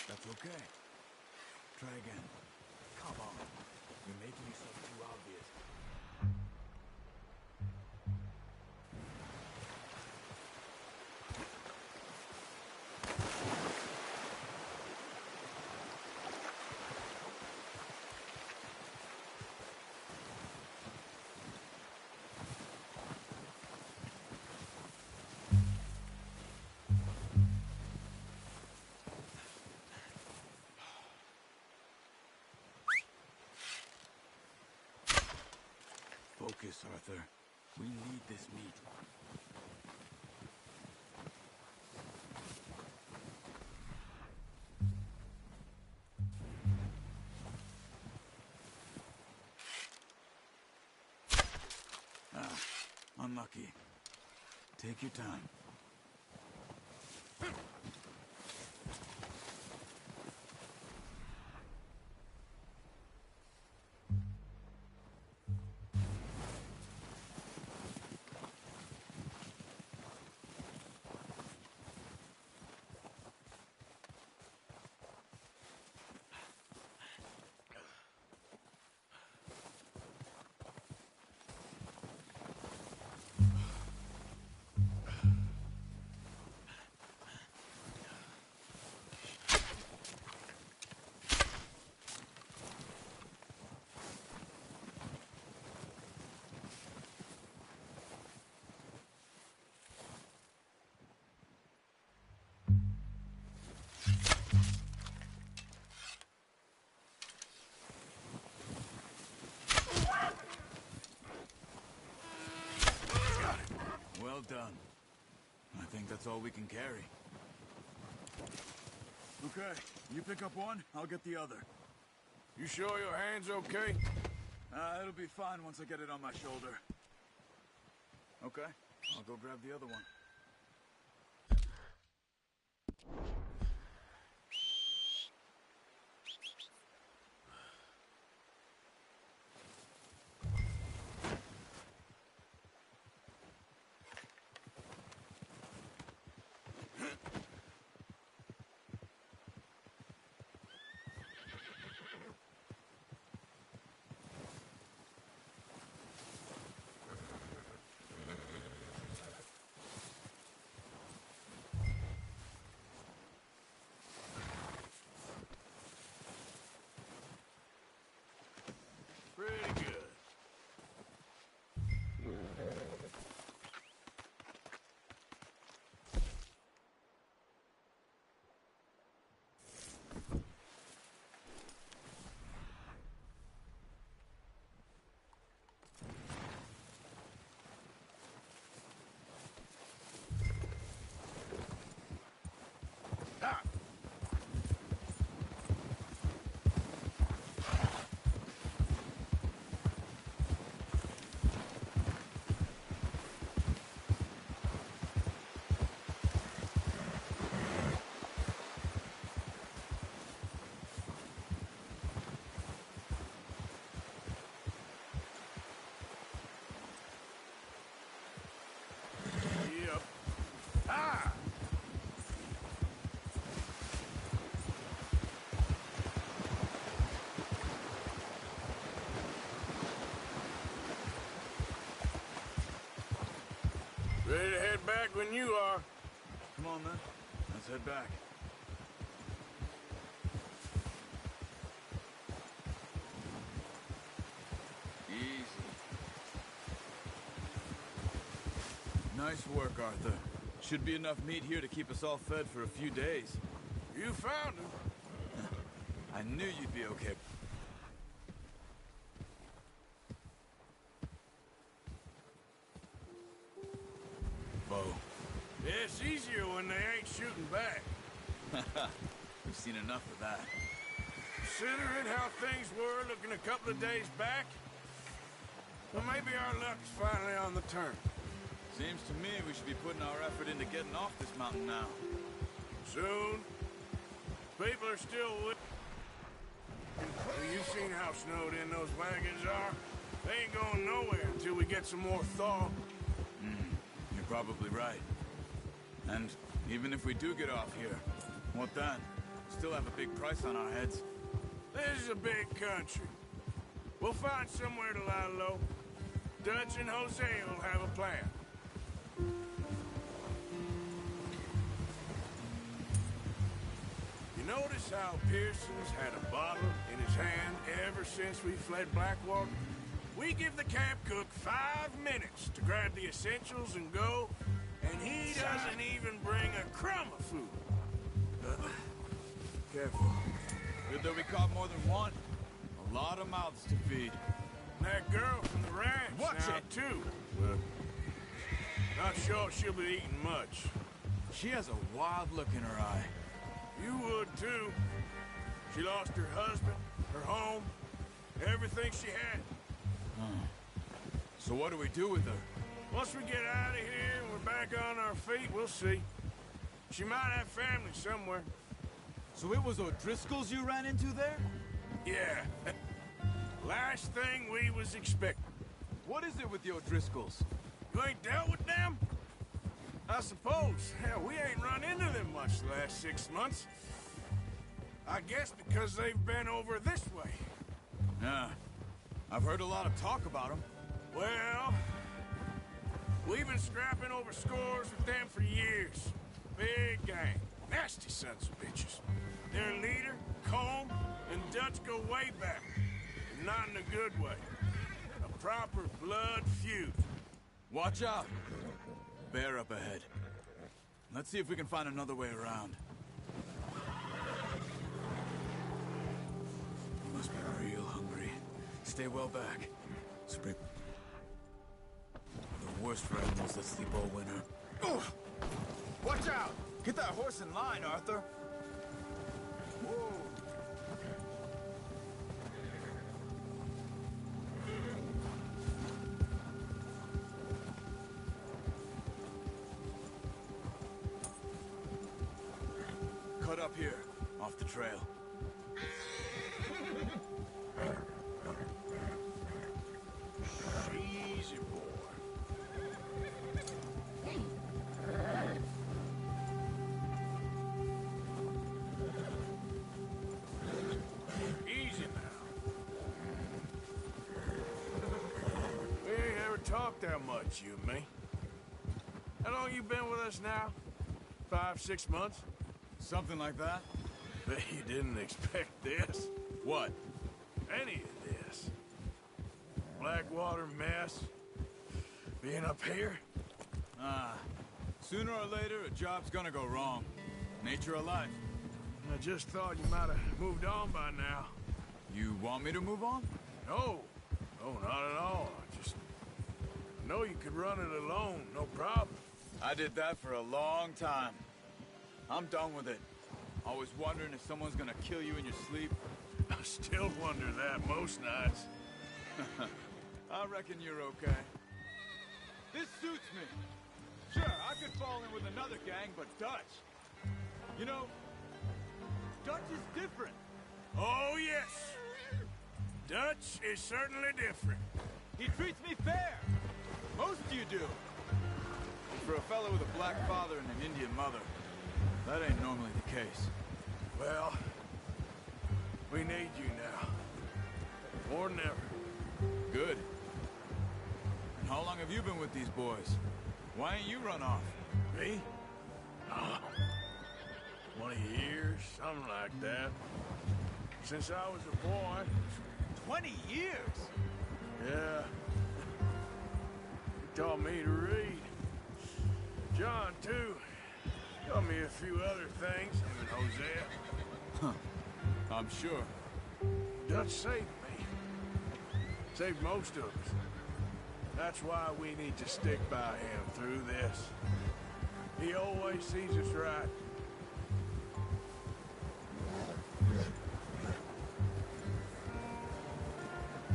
That's okay. Try again. Come on. You're making yourself too obvious. Focus, Arthur. We need this meat. Unlucky. Take your time. Well done. I think that's all we can carry. Okay, you pick up one, I'll get the other.
You sure your hand's okay?
It'll be fine once I get it on my shoulder. Okay, I'll go grab the other one.
Ready to head back when you are.
Come on, then. Let's head back. Easy. Nice work, Arthur. Should be enough meat here to keep us all fed for a few days.
You found him.
I knew you'd be okay. Bo.
Yeah, it's easier when they ain't shooting back.
We've seen enough of that.
Considering how things were looking a couple of days back, well, maybe our luck's finally on the turn.
Seems to me we should be putting our effort into getting off this mountain now.
Soon. People are still with... You've seen how snowed in those wagons are. They ain't going nowhere until we get some more thaw.
You're probably right. And even if we do get off here, what then? Still have a big price on our heads.
This is a big country. We'll find somewhere to lie low. Dutch and Jose will have a plan. You notice how Pearson's had a bottle in his hand ever since we fled Blackwater? We give the camp cook 5 minutes to grab the essentials and go, and he doesn't even bring a crumb of food.
Careful. Good that we caught more than one. A lot of mouths to feed.
That girl from the ranch now, too. Well, not sure she'll be eating much.
She has a wild look in her eye.
You would, too. She lost her husband, her home, everything she had.
So what do we do with her?
Once we get out of here and we're back on our feet, we'll see. She might have family somewhere.
So it was O'Driscoll's you ran into there?
Yeah. Last thing we was expecting.
What is it with the O'Driscolls?
You ain't dealt with them? I suppose. Hell, we ain't run into them much the last 6 months. I guess because they've been over this way.
Yeah. I've heard a lot of talk about them.
Well, we've been scrapping over scores with them for years. Big gang. Nasty sons of bitches. Their leader, Combe, and Dutch go way back. And not in a good way. A proper blood feud.
Watch out! Bear up ahead. Let's see if we can find another way around. You must be real hungry. Stay well back. Spring. The worst for animals that sleep all winter.
Ugh. Watch out! Get that horse in line, Arthur. Whoa.
Cut up here, off the trail.
Easy, boy. Easy now. We ain't ever talked that much, you and me. How long you been with us now? 5, 6 months?
Something like that?
Bet you didn't expect this.
What?
Any of this. Blackwater mess. Being up here.
Sooner or later, a job's gonna go wrong. Nature of life.
I just thought you might have moved on by now.
You want me to move on?
No. No, not at all. I just know you could run it alone, no problem.
I did that for a long time. I'm done with it. Always wondering if someone's gonna kill you in your sleep.
I still wonder that most nights.
I reckon you're okay. This suits me. Sure, I could fall in with another gang, but Dutch. You know, Dutch is different.
Oh, yes. Dutch is certainly different.
He treats me fair. Most of you do. And for a fellow with a black father and an Indian mother, that ain't normally the case.
Well, we need you now. More than ever.
Good. And how long have you been with these boys? Why ain't you run off?
Me? Oh, 20 years, something like that. Since I was a boy.
20 years?
Yeah. He taught me to read. John, too. Taught me a few other things, him and Hosea.
Huh. I'm sure.
Dutch saved me. Saved most of us. That's why we need to stick by him through this. He always sees us right.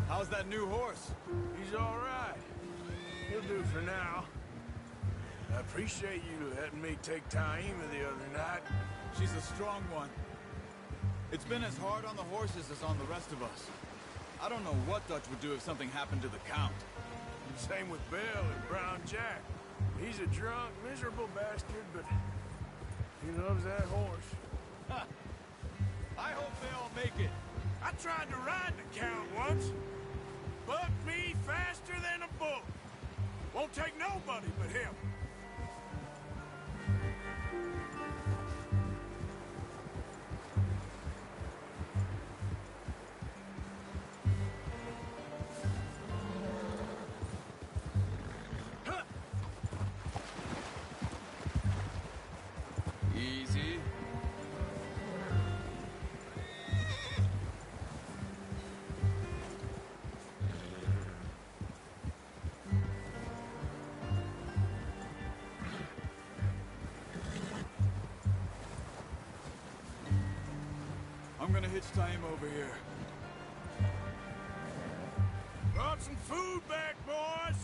How's that new horse?
He's all right. He'll do for now. I appreciate you letting me take Taima the other night.
She's a strong one. It's been as hard on the horses as on the rest of us. I don't know what Dutch would do if something happened to the Count.
Same with Bill and Brown Jack. He's a drunk, miserable bastard, but he loves that horse.
I hope they all make it.
I tried to ride the Count once. Bucked me faster than a bull. Won't take nobody but him.
Easy. I'm gonna hitch Taima over here.
Brought some food back, boys.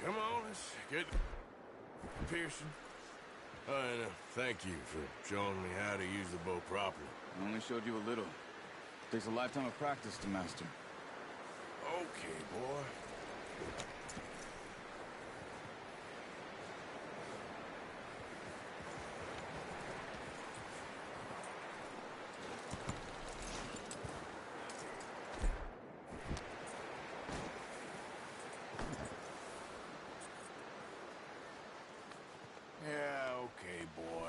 Come on, let's get Pearson. And thank you for showing me how to use the bow properly.
I only showed you a little. Takes a lifetime of practice to master.
Okay, boy. Yeah, okay, boy.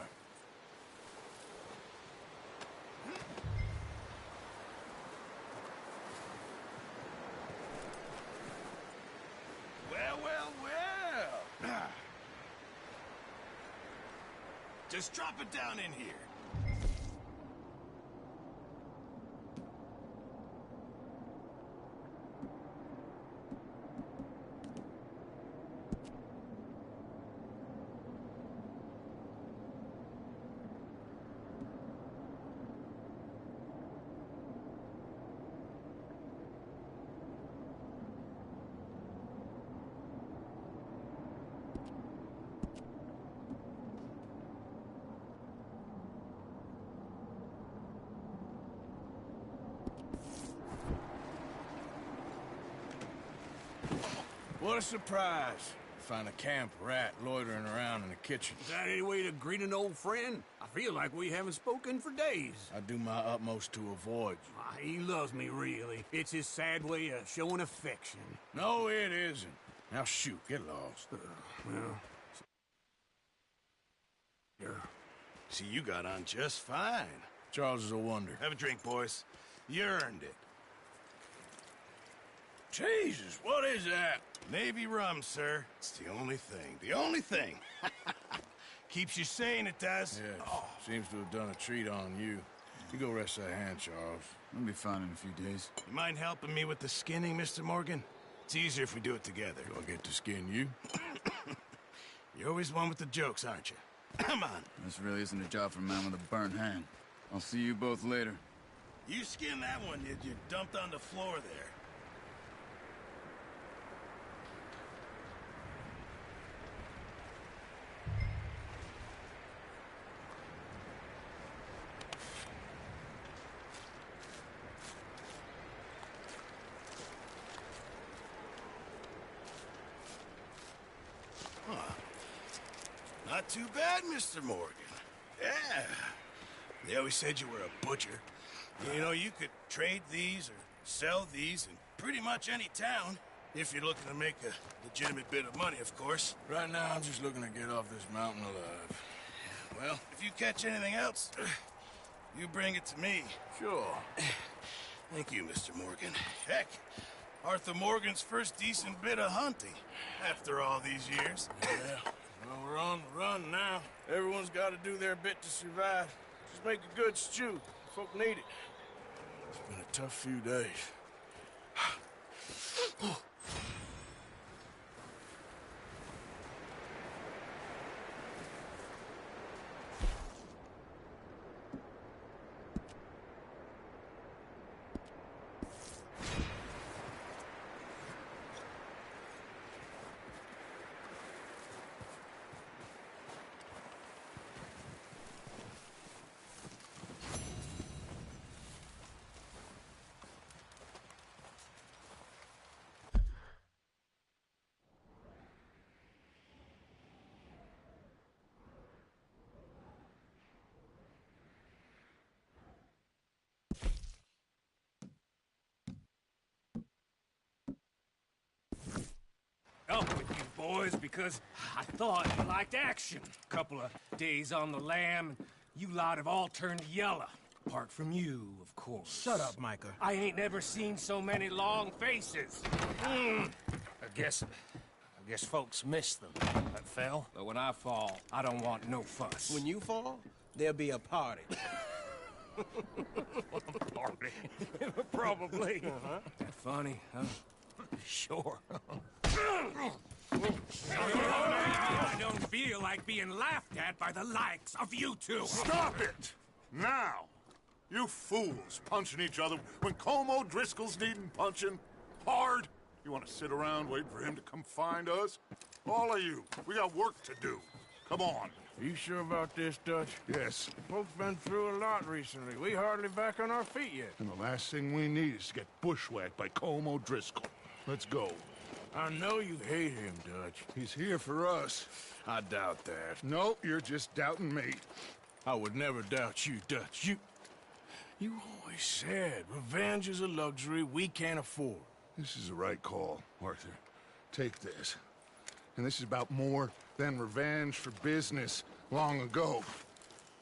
Well, well, well. Just drop it down in here. What a surprise. Find a camp rat loitering around in the kitchen.
Is that any way to greet an old friend? I feel like we haven't spoken for days.
I do my utmost to avoid you.
He loves me, really. It's his sad way of showing affection.
No, it isn't. Now shoot, get lost.
Well... Yeah.
See, you got on just fine. Charles is a wonder.
Have a drink, boys. You earned it.
Jesus, what is that?
Navy rum, sir. It's the only thing. The only thing. Keeps you sane, it does.
Yes, seems to have done a treat on you. You go rest that hand, Charles.
I'll be fine in a few days.
You mind helping me with the skinning, Mr. Morgan? It's easier if we do it together.
Do I get to skin you?
You're always one with the jokes, aren't you? Come on.
This really isn't a job for a man with a burnt hand. I'll see you both later.
You skinned that one, did you? Dumped on the floor there. Not too bad, Mr. Morgan. Yeah. They always said you were a butcher. You know, you could trade these or sell these and pretty much any town. If you're looking to make a legitimate bit of money, of course.
Right now, I'm just looking to get off this mountain alive.
Well, if you catch anything else, you bring it to me.
Sure.
Thank you, Mr. Morgan. Heck, Arthur Morgan's first decent bit of hunting after all these years.
Yeah. Well, we're on the run now. Everyone's got to do their bit to survive. Just make a good stew. Folk need it. It's been a tough few days.
Up with you boys because I thought you liked action. Couple of days on the lam, and you lot have all turned yellow. Apart from you, of course.
Shut up, Micah.
I ain't never seen so many long faces. I guess folks miss them. That fell. But when I fall, I don't want no fuss.
When you fall, there'll be a party.
Party? Probably. That funny, huh? Sure. I don't feel like being laughed at by the likes of you two.
Stop it! Now! You fools punching each other when Colm O'Driscoll's needing punching hard. You want to sit around waiting for him to come find us? All of you, we got work to do. Come on.
Are you sure about this, Dutch?
Yes.
Folks been through a lot recently. We hardly back on our feet yet.
And the last thing we need is to get bushwhacked by Colm O'Driscoll. Let's go.
I know you hate him, Dutch.
He's here for us.
I doubt that.
No, you're just doubting me.
I would never doubt you, Dutch. You always said revenge is a luxury we can't afford.
This is the right call, Arthur. Take this. And this is about more than revenge for business long ago.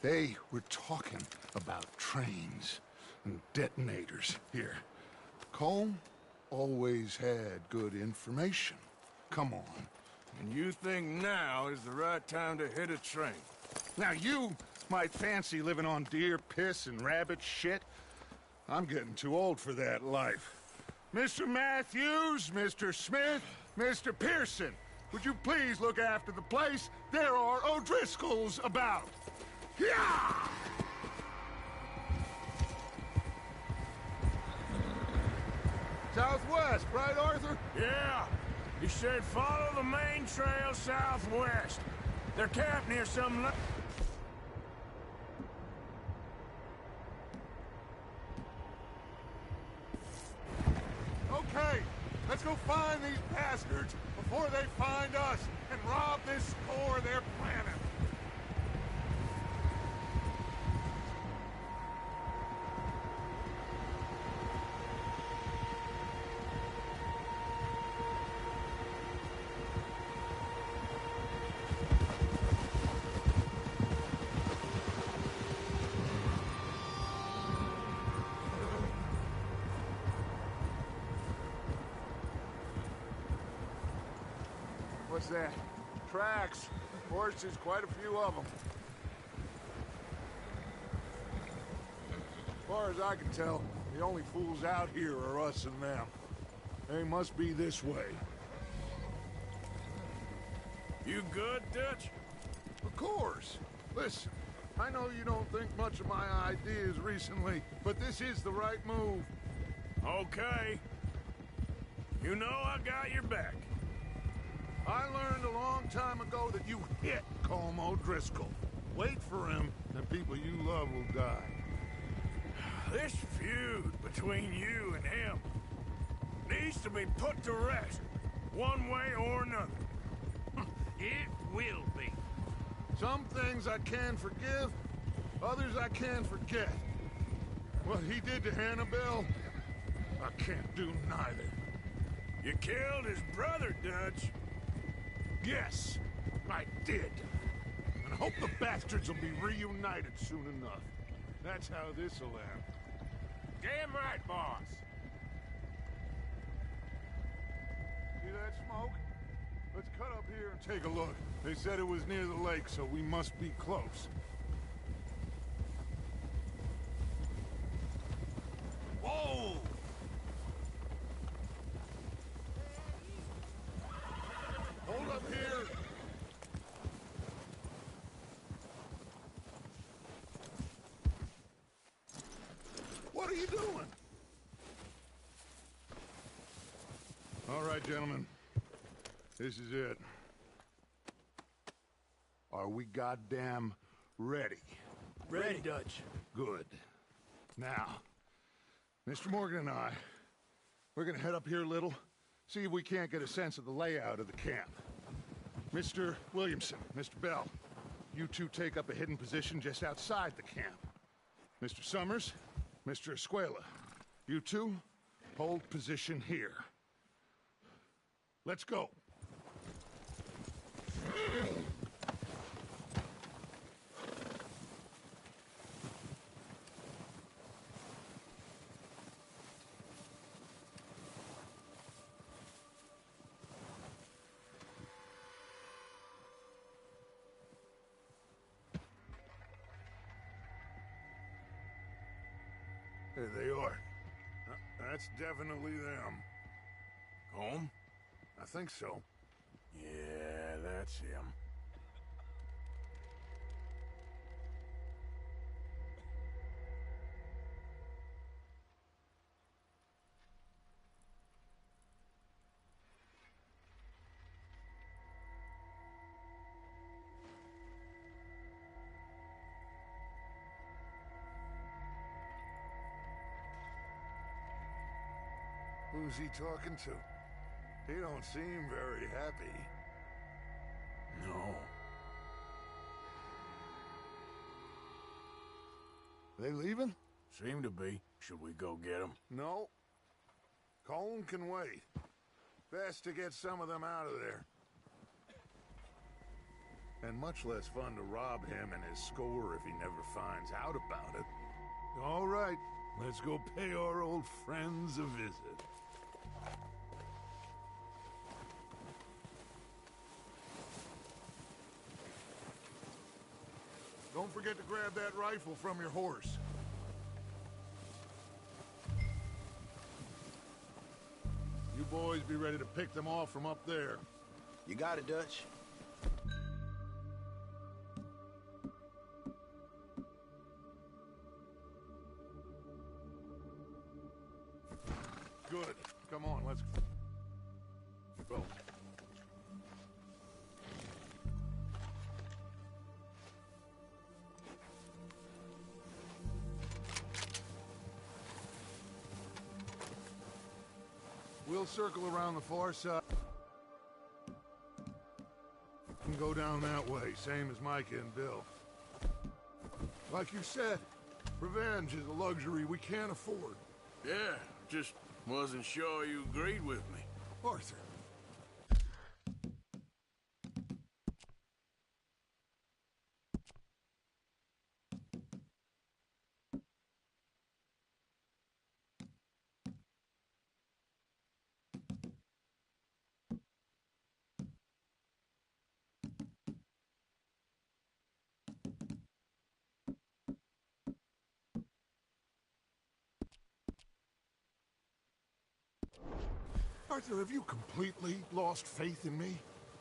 They were talking about trains and detonators here. Colm always had good information. Come on.
And you think now is the right time to hit a train?
Now you might fancy living on deer piss and rabbit shit. I'm getting too old for that life. Mr. Matthews, Mr. Smith, Mr. Pearson, would you please look after the place? There are O'Driscolls about. Yeah! Southwest, right, Arthur?
Yeah. He said follow the main trail southwest. They're camped near some...
Okay, let's go find these bastards before they find us and rob this store they're planning. What's that? Tracks. Horses, quite a few of them. As far as I can tell, the only fools out here are us and them. They must be this way.
You good, Dutch?
Of course. Listen, I know you don't think much of my ideas recently, but this is the right move.
Okay. You know I got your back.
I learned a long time ago that you hit Colm O'Driscoll. Wait for him, and people you love will die.
This feud between you and him needs to be put to rest, one way or another.
It will be.
Some things I can forgive, others I can forget. What he did to Annabelle, I can't do neither.
You killed his brother, Dutch.
Yes, I did. And I hope the bastards will be reunited soon enough. That's how this'll end.
Damn right, boss.
See that smoke? Let's cut up here and take a look. They said it was near the lake, so we must be close.
Whoa!
Hold up here! What are you doing? All right, gentlemen. This is it. Are we goddamn ready?
Ready, Dutch.
Good. Now, Mr. Morgan and I, we're gonna head up here a little, see if we can't get a sense of the layout of the camp. Mr. Williamson, Mr. Bell, you two take up a hidden position just outside the camp. Mr. Summers, Mr. Escuela, you two hold position here. Let's go. There they are. That's definitely them.
Home?
I think so.
Yeah, that's him.
Who's he talking to? He don't seem very happy.
No.
They leaving?
Seem to be. Should we go get them?
No. Colm can wait. Best to get some of them out of there. And much less fun to rob him and his score if he never finds out about it. All right, let's go pay our old friends a visit. Don't forget to grab that rifle from your horse. You boys be ready to pick them off from up there.
You got it, Dutch.
Good. Come on, let's go. We'll circle around the far side and go down that way, same as Micah and Bill. Like you said, revenge is a luxury we can't afford.
Yeah, just wasn't sure you agreed with me.
Arthur. Arthur, have you completely lost faith in me?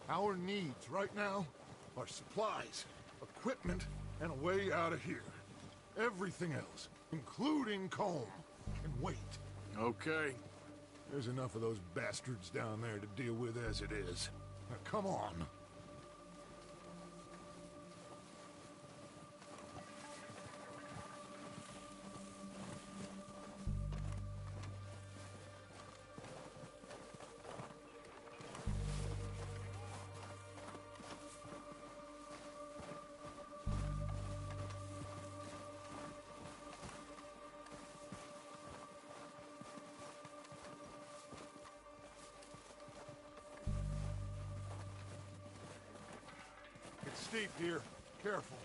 Our needs right now are supplies, equipment, and a way out of here. Everything else, including Colm, can wait.
Okay.
There's enough of those bastards down there to deal with as it is. Now, come on. steep here. Careful.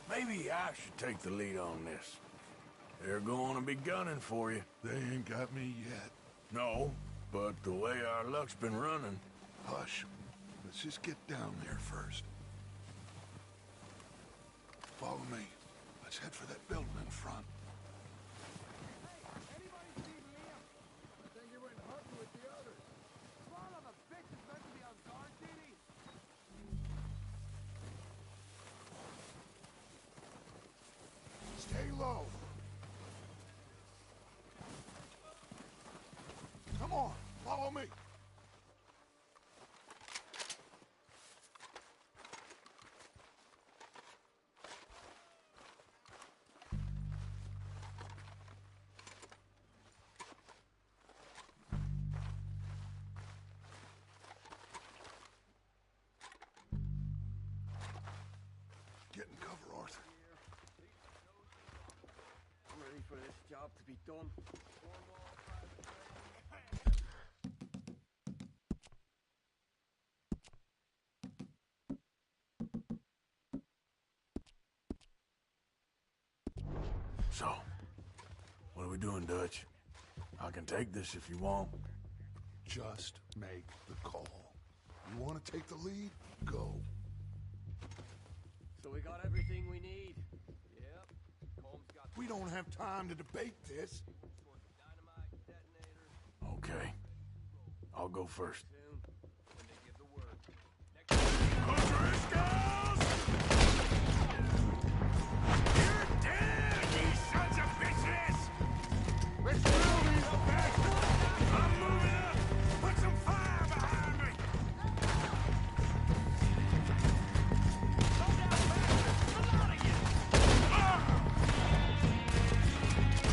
Maybe I should take the lead on this. They're going to be gunning for you.
They ain't got me yet.
No, but the way our luck's been running...
Hush. Let's just get down there first. Follow me. Let's head for that building in front. Stay low. Come on, follow me. Get in cover, Arthur.
I'm ready for this job to be done.
So, what are we doing, Dutch? I can take this if you want.
Just make the call. You want to take the lead? Go.
So we got everything we need. Yep. Combs got
We don't have time to debate this.
dynamite, detonator,
Okay. I'll go first.
soon. When they give the word.
You're dead, you sons of bitches! Let's move these bastards! I'm moving up! Put some fire behind me!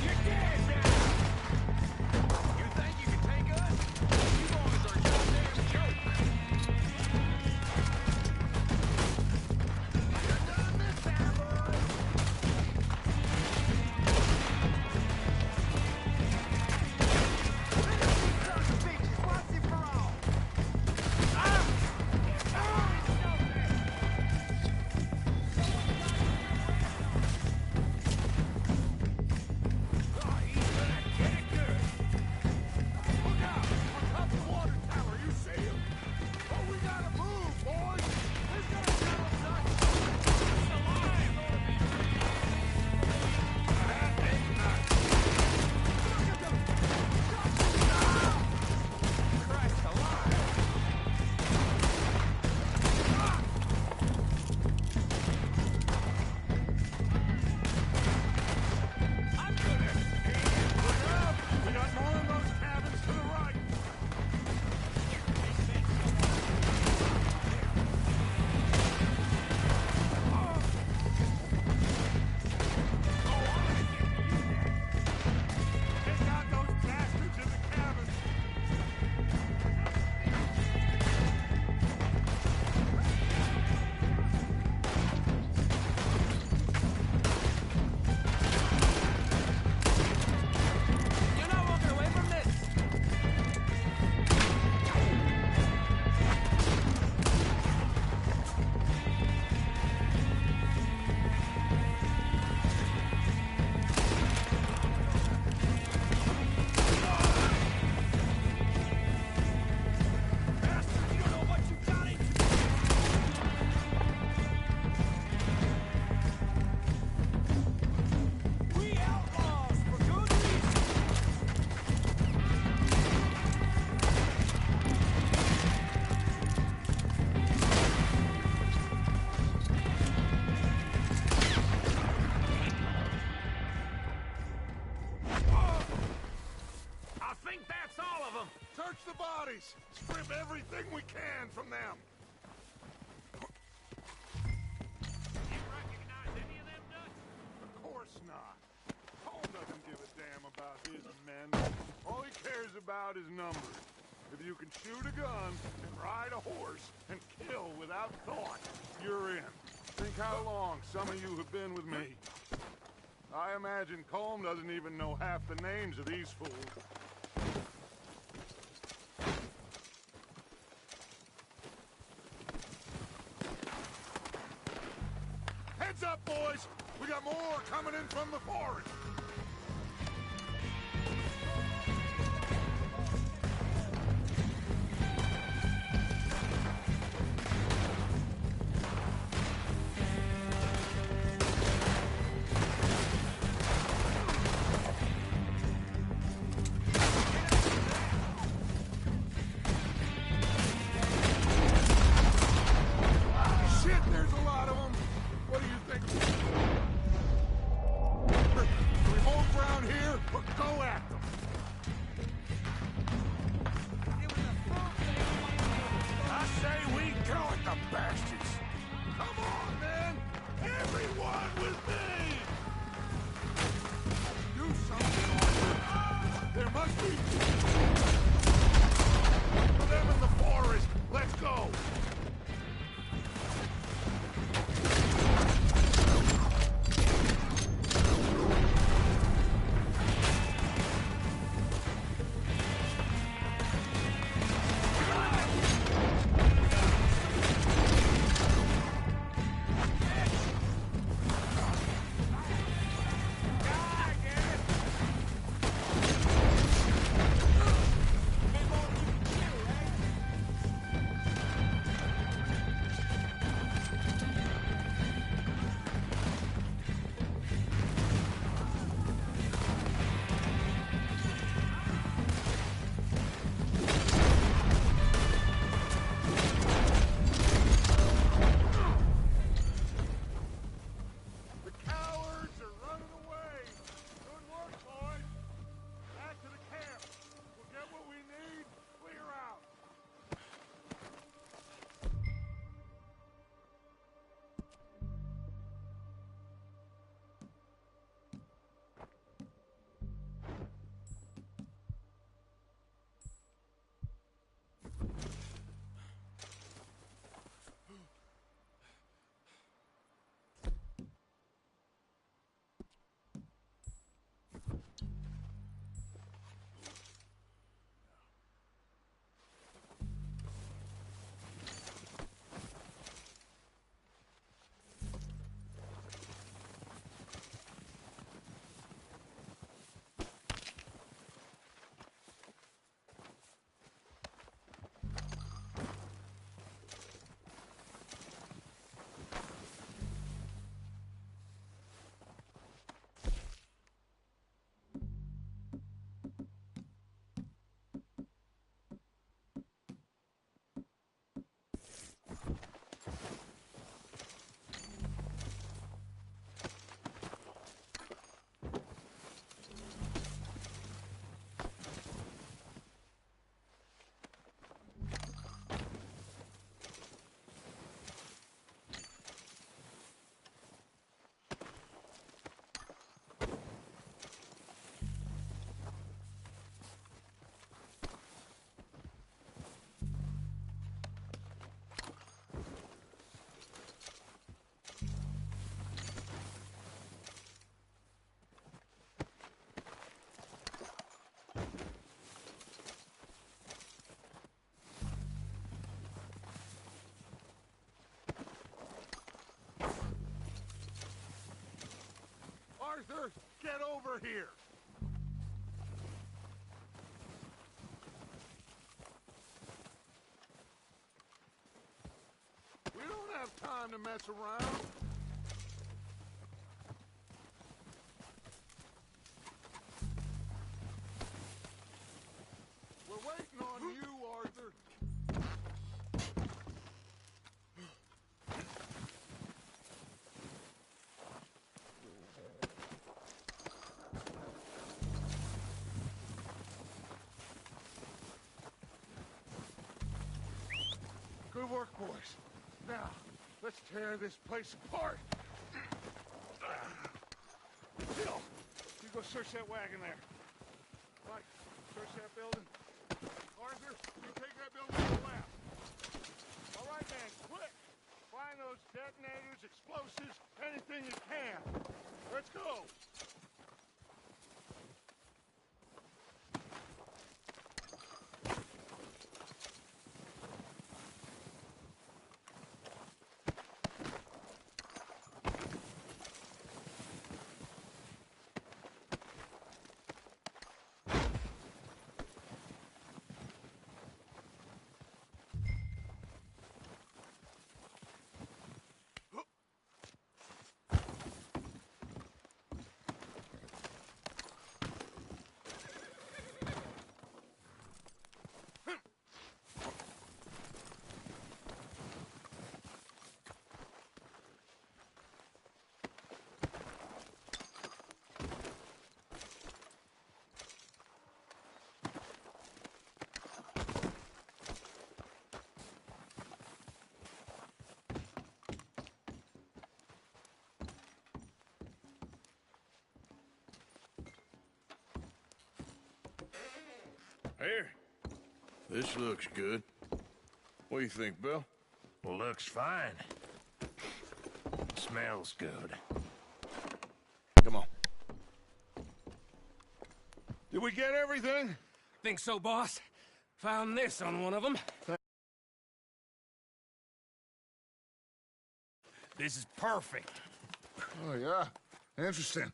You're dead now! You think you can take us? You boys are a goddamn joke!
Search the bodies! Strip everything we can from them!
You recognize any of them, Dutch?
Of course not. Paul doesn't give a damn about his men. All he cares about is numbers. If you can shoot a gun and ride a horse and kill without thought, you're in. Think how long some of you have been with me. I imagine Colm doesn't even know half the names of these fools. Heads up, boys! We got more coming in from the forest! Arthur, get over here! We don't have time to mess around. We're waiting on you, Arthur. Good work, boys. Now, let's tear this place apart. Bill, you go search that wagon there. Mike, search that building. Arthur, you take that building to the left. All right, man, quick. Find those detonators, explosives, anything you can. Let's go.
Here. This looks good. What do you think, Bill?
Well, looks fine. Smells good.
Come on. Did we get everything?
Think so, boss. Found this on one of them.
This is perfect.
Oh, yeah? Interesting.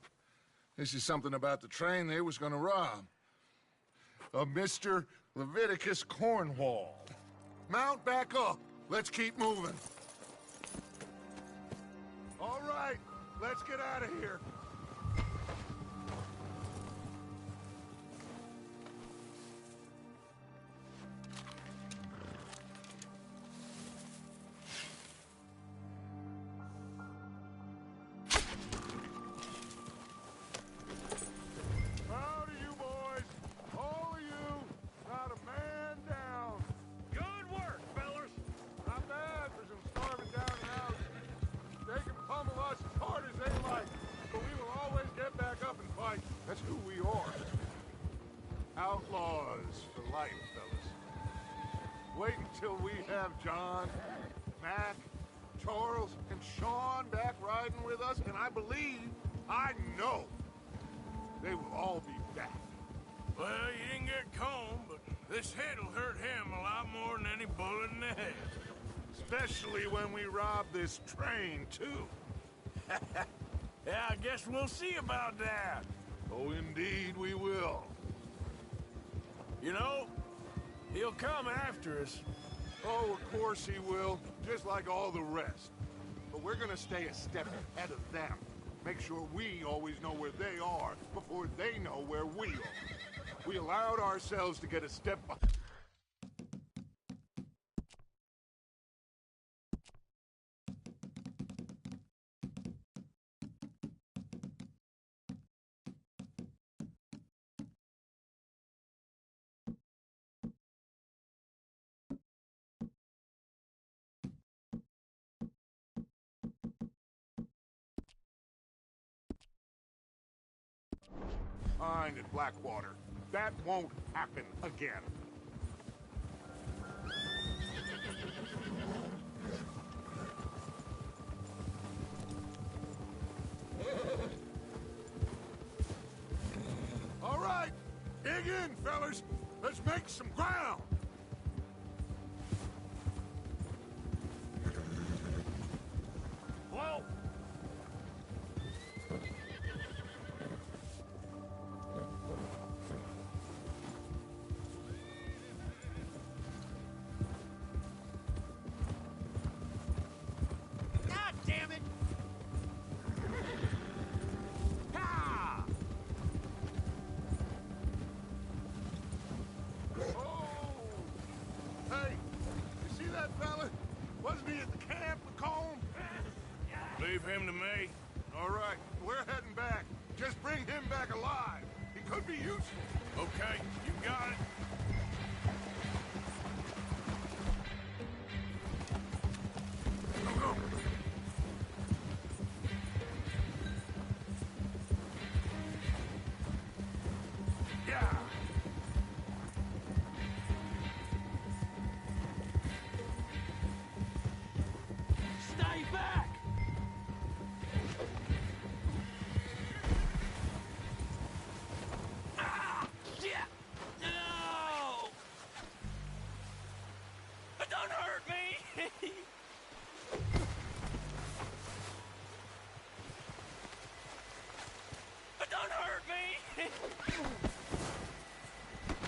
This is something about the train they was gonna rob. Of Mr. Leviticus Cornwall. Mount back up. Let's keep moving. All right, let's get out of here. That's who we are. Outlaws for life, fellas. Wait until we have John, Mac, Charles, and Sean back riding with us, and I believe, I know, they will all be back.
Well, you didn't get Combe, but this hit'll hurt him a lot more than any bullet in the head.
Especially when we rob this train, too.
Yeah, I guess we'll see about that.
Oh, indeed we will.
You know, he'll come after us.
Oh, of course he will, just like all the rest. But we're gonna stay a step ahead of them. Make sure we always know where they are before they know where we are. We allowed ourselves to get a step behind. At Blackwater. That won't happen again. All right, dig in, fellas. Let's make some ground. Whoa!
Leave him to me.
All right, we're heading back. Just bring him back alive. He could be useful.
Okay, you got it.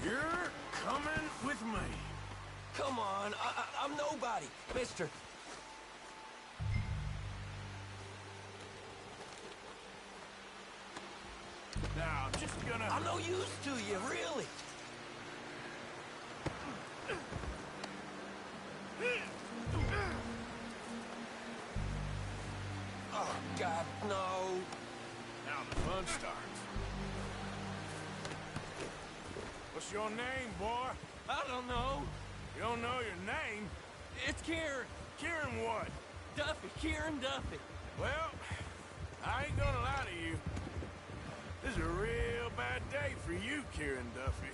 You're coming with me.
Come on, I'm nobody, mister.
Now, I'm just gonna...
I'm no use to you, really. Oh, God, no.
Now the fun starts. What's your name, boy?
I don't know.
You don't know your name?
It's Kieran.
Kieran what?
Duffy. Kieran Duffy.
Well, I ain't gonna lie to you. This is a real bad day for you, Kieran Duffy.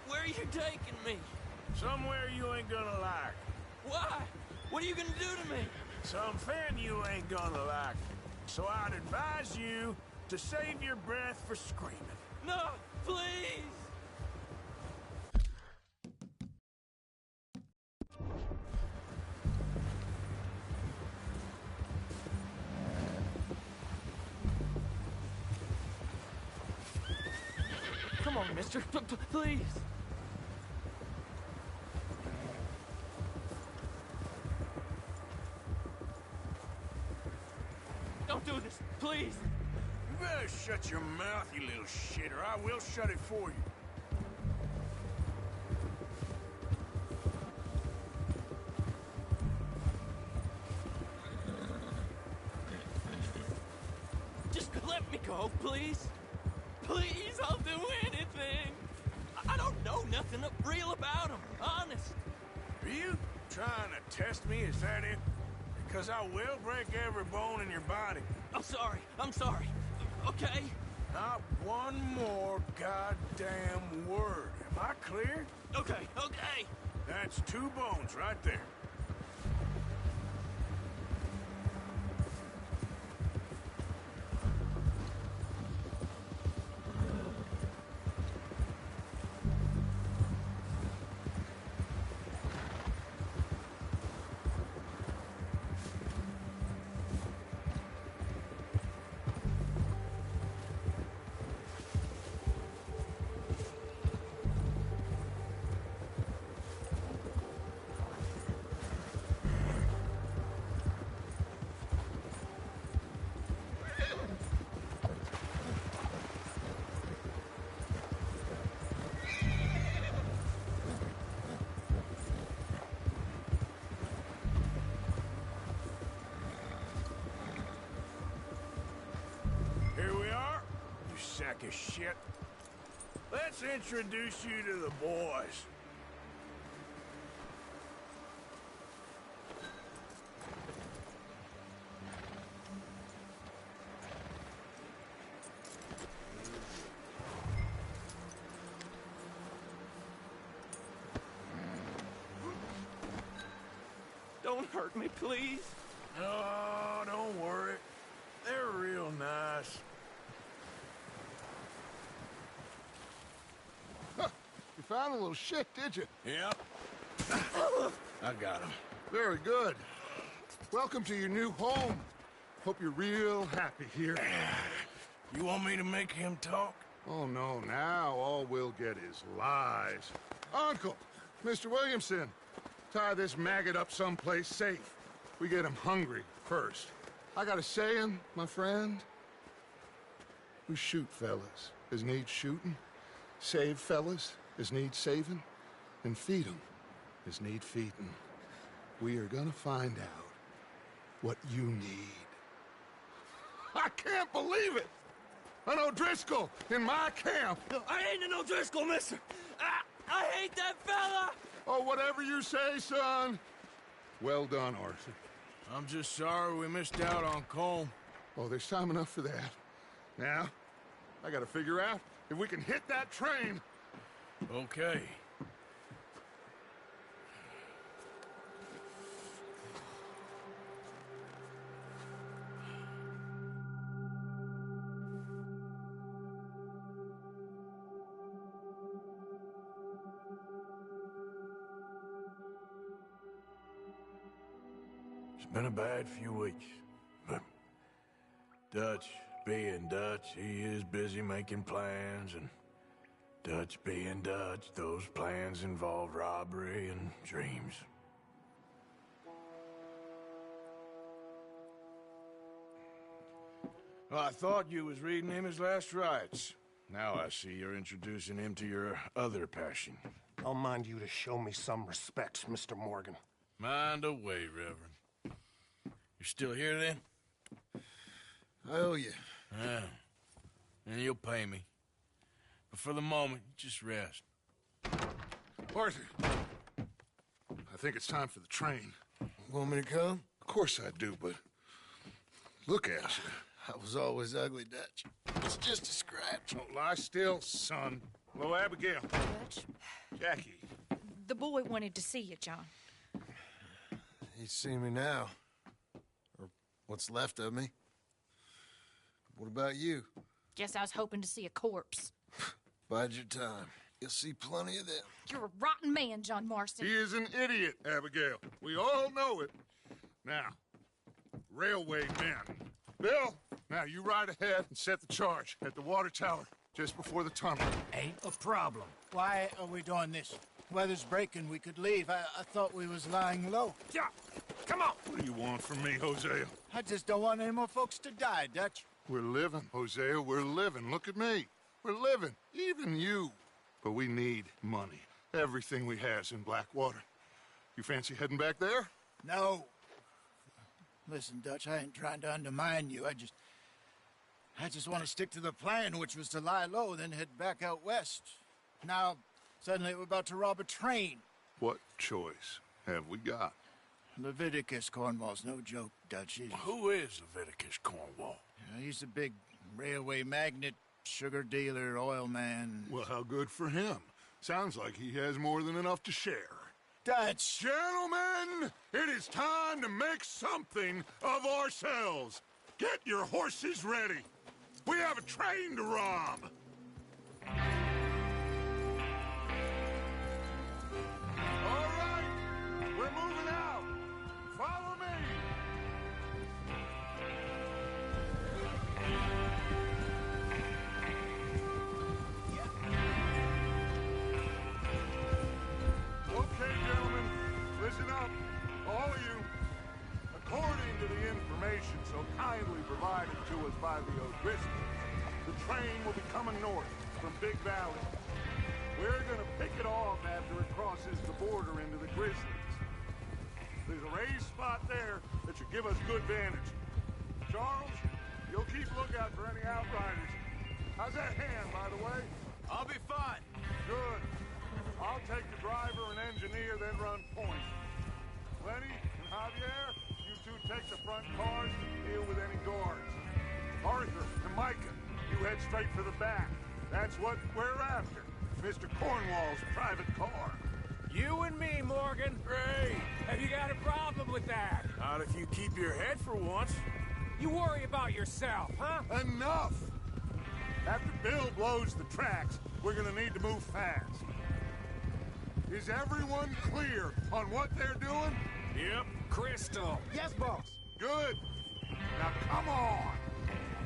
Where are you taking me?
Somewhere you ain't gonna like.
Why? What are you gonna do to me?
Something you ain't gonna like. So I'd advise you to save your breath for screaming.
No, please! Come on, mister. Please. Don't do this, please.
You better shut your mouth, you little shit, or I will shut it for you.
Just let me go, please. Please, I'll do anything. I don't know nothing real about him, honest.
Are you trying to test me? Is that it? Because I will break every bone in your body.
I'm sorry. Okay?
Not one more goddamn word. Am I clear?
Okay.
That's 2 bones right there. Here we are, you sack of shit. Let's introduce you to the boys.
Don't hurt me, please.
Oh, don't worry. They're real nice.
You found a little shit, did you?
Yep. I got him.
Very good. Welcome to your new home. Hope you're real happy here.
You want me to make him talk?
Oh, no, now all we'll get is lies. Uncle, Mr. Williamson, tie this maggot up someplace safe. We get him hungry first. I got a saying, my friend. We shoot fellas as need shooting, save fellas as need saving, and feed 'em as need feeding. We are gonna find out what you need. I can't believe it! An O'Driscoll in my camp!
I ain't an O'Driscoll, mister! I hate that fella!
Oh, whatever you say, son. Well done, Arthur.
I'm just sorry we missed out on Colm.
Oh, there's time enough for that. Now, I gotta figure out if we can hit that train.
Okay. It's been a bad few weeks, but Dutch
Being Dutch, he is busy making plans, and Dutch being Dutch, those plans involve robbery and dreams.
Well, I thought you was reading him his last rites. Now I see you're introducing him to your other passion.
I'll mind you to show me some respect, Mr. Morgan.
Mind away, Reverend. You're still here, then?
I owe you.
Yeah. And you'll pay me. But for the moment, just rest.
Arthur, I think it's time for the train.
Want me to come?
Of course I do, but look at you.
I was always ugly, Dutch. It's just a scratch.
Don't lie still, son. Hello, Abigail.
Dutch,
Jackie.
the boy wanted to see you, John.
He's seen me now. Or what's left of me. What about you?
Guess I was hoping to see a corpse.
Bide your time. You'll see plenty of them.
You're a rotten man, John Marston.
He is an idiot, Abigail. We all know it. Now, railway men. Bill, now you ride ahead and set the charge at the water tower just before the tunnel.
Ain't a problem. Why are we doing this? Weather's breaking. We could leave. I thought we was lying low.
Yeah, come on. What do you want from me, Hosea?
I just don't want any more folks to die, Dutch.
We're living, Hosea. We're living. Look at me. We're living. Even you. But we need money. Everything we has in Blackwater. You fancy heading back there?
No. Listen, Dutch, I ain't trying to undermine you. I just want to stick to the plan, which was to lie low, then head back out west. Now, suddenly we're about to rob a train.
What choice have we got?
Leviticus Cornwall's no joke, Dutch.
Who is Leviticus Cornwall?
He's a big railway magnate, sugar dealer, oil man.
Well, how good for him. Sounds like he has more than enough to share.
Dutch!
Gentlemen, it is time to make something of ourselves. Get your horses ready. We have a train to rob. All right, we're moving out. Follow me. Okay, gentlemen, listen up, all of you. According to the information so kindly provided to us by the O'Driscolls, the train will be coming north from Big Valley. We're gonna pick it off after it crosses the border into the Grizzlies. There's a raised spot there that should give us good vantage. Charles, you'll keep lookout for any outriders. How's that hand, by the way?
I'll be fine.
Good. I'll take the driver and engineer, then run point. Lenny and Javier, you two take the front cars and deal with any guards. Arthur and Micah, you head straight for the back. That's what we're after. Mr. Cornwall's private car.
You and me, Morgan.
Great.
Have you got a problem with that?
Not if you keep your head for once.
You worry about yourself, huh?
Enough! After Bill blows the tracks, we're gonna need to move fast. Is everyone clear on what they're doing?
Yep, crystal.
Yes, boss.
Good. Now come on.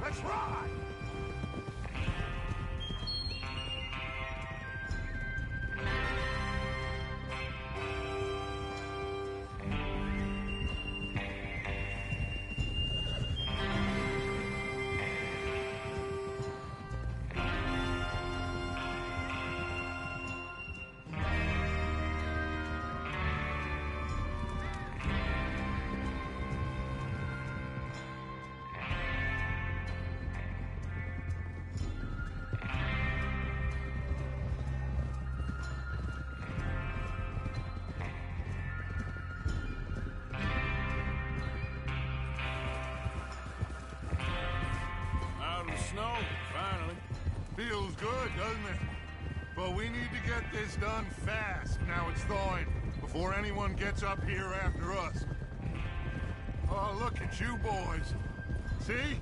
Let's ride.
Snow, finally.
Feels good, doesn't it? But we need to get this done fast. Now it's thawing, before anyone gets up here after us. Oh, look at you boys. See?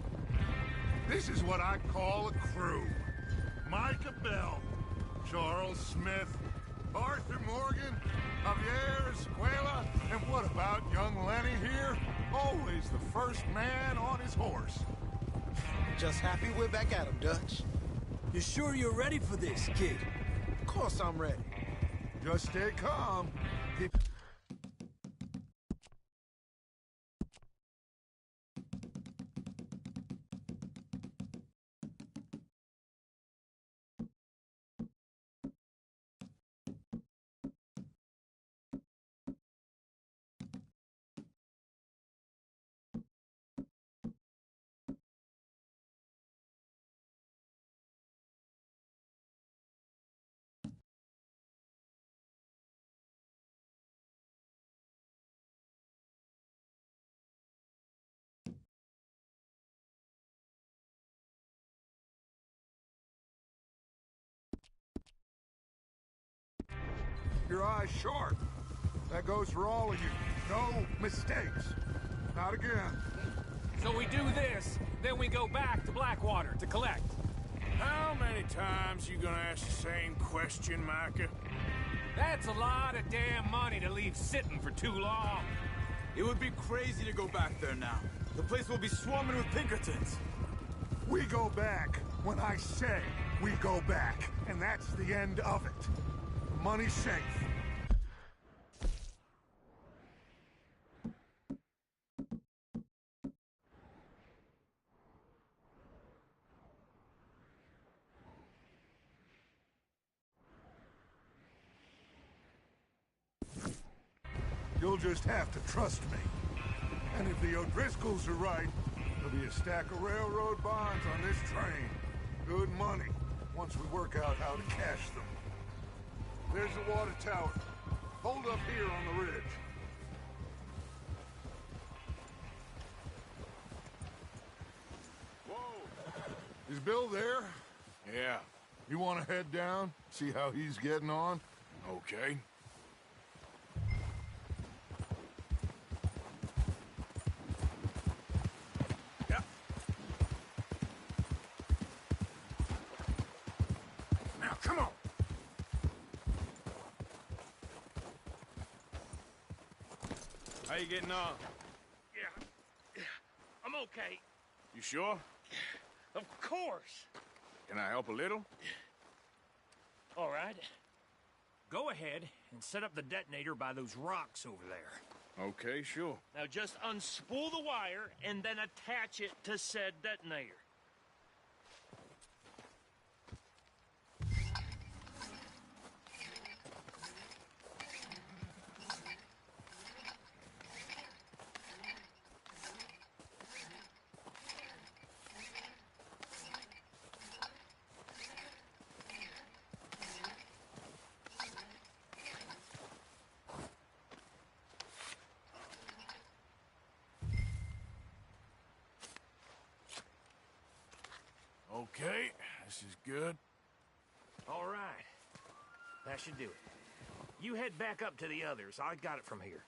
This is what I call a crew. Micah Bell, Charles Smith, Arthur Morgan, Javier Escuela, and what about young Lenny here? Always the first man on his horse.
Just happy we're back at 'em, Dutch.
You sure you're ready for this, kid?
Of course I'm ready.
Just stay calm. Keep... Your eyes sharp. That goes for all of you. No mistakes. Not again.
So we do this, then we go back to Blackwater to collect.
How many times you gonna ask the same question, Micah?
That's a lot of damn money to leave sitting for too long.
It would be crazy to go back there now. The place will be swarming with Pinkertons.
We go back when I say we go back, and that's the end of it. The money's safe. You'll just have to trust me. And if the O'Driscolls are right, there'll be a stack of railroad bonds on this train. Good money, once we work out how to cash them. There's the water tower. Hold up here on the ridge. Whoa! Is Bill there?
Yeah.
You want to head down, see how he's getting on?
Okay.
Come on.
How you getting on?
Yeah. I'm okay.
You sure?
Of course.
Can I help a little?
All right. Go ahead and set up the detonator by those rocks over there.
Okay, sure.
Now just unspool the wire and then attach it to said detonator.
Okay, this is good.
All right. That should do it. You head back up to the others. I got it from here.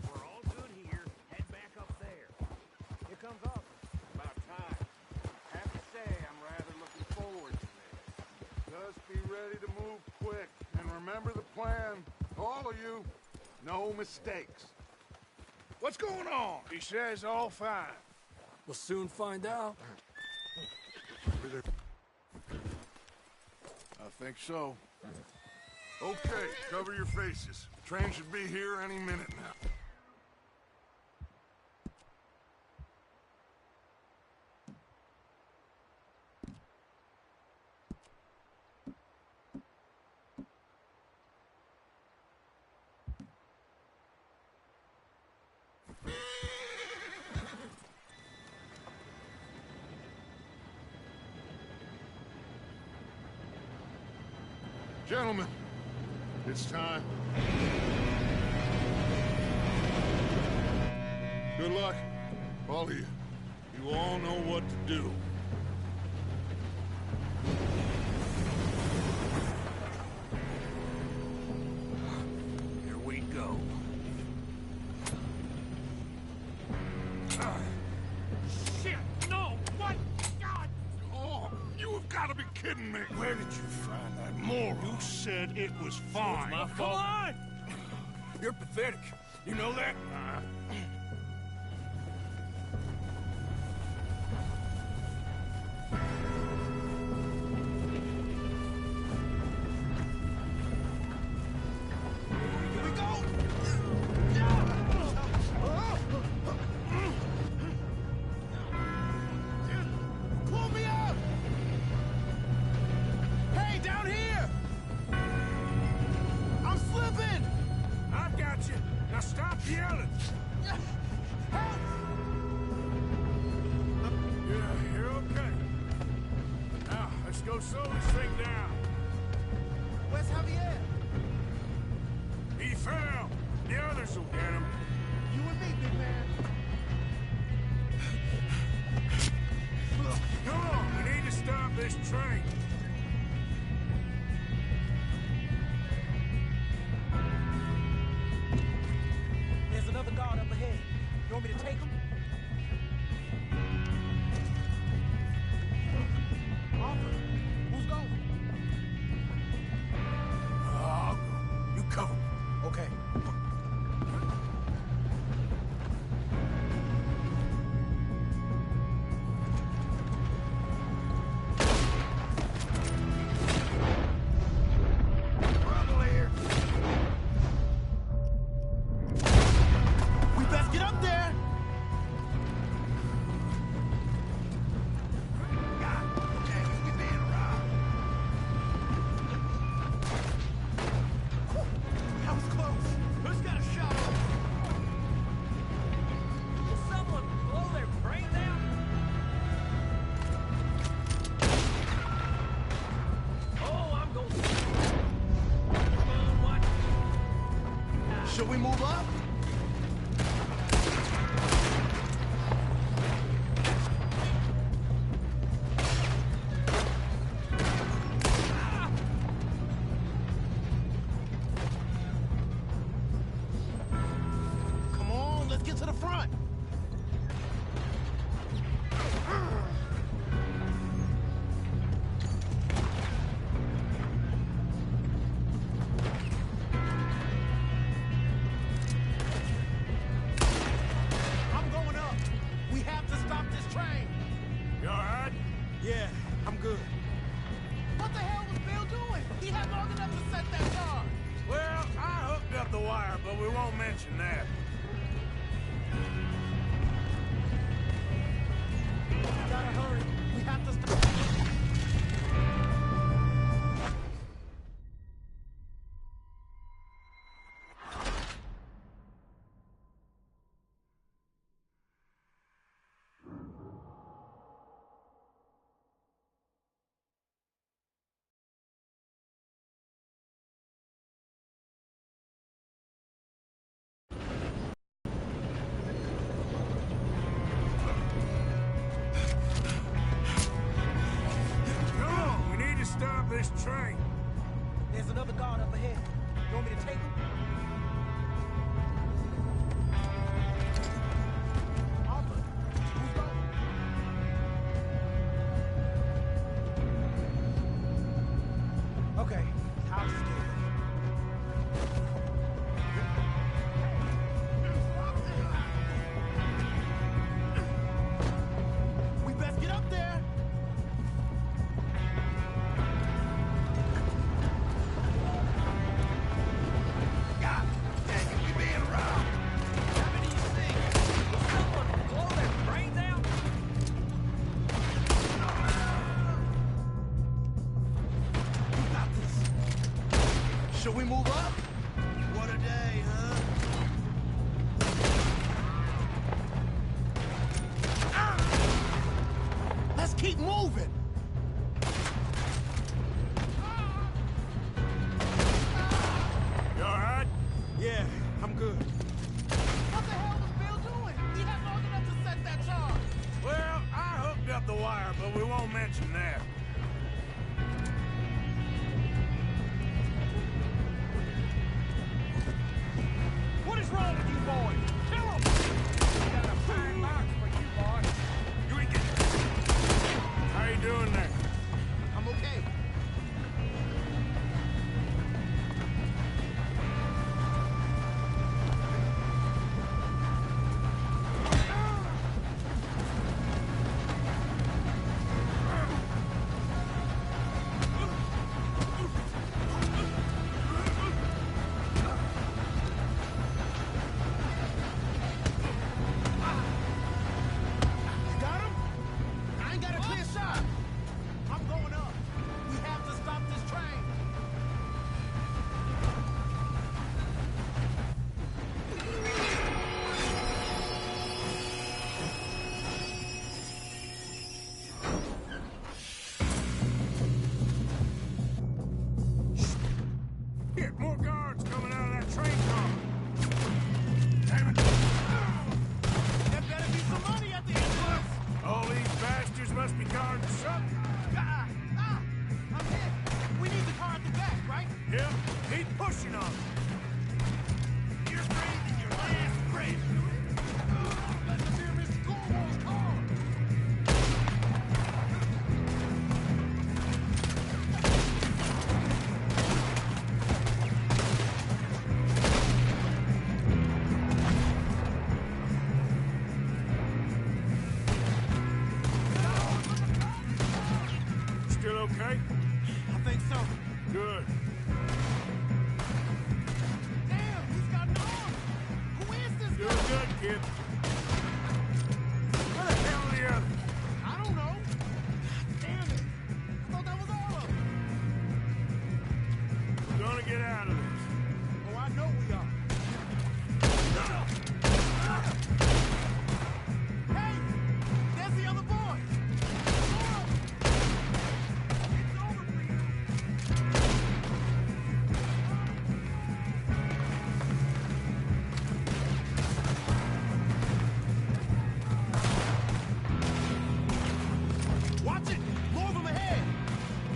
We're all good here. Head back up there. Here comes Arthur.
About time. Have to say, I'm rather looking forward to this.
Just be ready to move quick. And remember the plan. All of you, no mistakes.
What's going on? He says all fine.
We'll soon find out.
I think so. Okay, cover your faces. Train should be here any minute now. Gentlemen, it's time. Good luck, all of you. You all know what to do.
Here we go. Shit! No! What? God!
Oh,
kidding me? Where did you find that moron? You said it was fine.
It's my fault.
Come on! You're pathetic. You know that? Here we go! Pull me up! Hey, down here! I'm slipping!
I've got you. Now stop yelling.
Help!
Yeah, you're okay. Now, let's go slow this thing down.
Where's Javier?
He fell. The others will get him.
You and me, big man.
Come on, we need to stop this train.
There's another guard up ahead. You want me to take him? Arthur, who's going?
I'll go. You cover me.
Okay.
Trouble here.
We best get up there!
God dang, you being robbed.
That was close. Who's got a shot?
Will someone blow their brains out? Oh, I'm going. Come on, what?
Should we move up? Come on, let's get to the front. I'm going up. We have to stop this train.
You all right?
Yeah, I'm good. What the hell was Bill doing? He had long enough to set that charge.
Well, I hooked up the wire, but we won't mention that.
We gotta hurry. We have to stop.
Come on, we need to stop this train.
There's another guard up ahead. You want me to take him? Arthur, who's going? Okay, I'll just do it. We best get up there.
God dang it, we being robbed.
How many you see? Will someone blow their brains out?
We got this. Should we move up?
What a day, huh?
Let's keep moving.
You all right?
Yeah, I'm good. What the hell was Bill doing? He had long enough to set that charge.
Well, I hooked up the wire, but we won't mention that.
What is wrong with you boys? Kill him! We got a fine box for you, boy.
You ain't getting... How you doing there?
I'm okay.
Get more guards coming out of that train car. Damn it.
There better be some money at the entrance.
All these bastards must be guarding something.
I'm hit. We need the car at the back, right?
Yep, keep pushing on it.
You're breathing your last breath. Let's hear Miss Cornwall's car.
Still okay?
I think so.
Good.
Damn, he's got an arm. Who is this
Doing
guy?
good, kid. Where the hell are the others?
I don't know. Damn it. I thought that was all of them.
We're gonna get out of this.
Oh, I know we are. Hey! There's the other boy! It's over for you! Watch it! More of them ahead!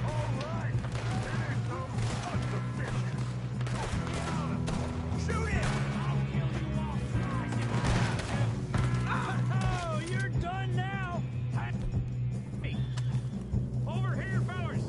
All right. There is no sons of bitches.
Shoot him!
Oh, you're done now. Me. Over here, fellas.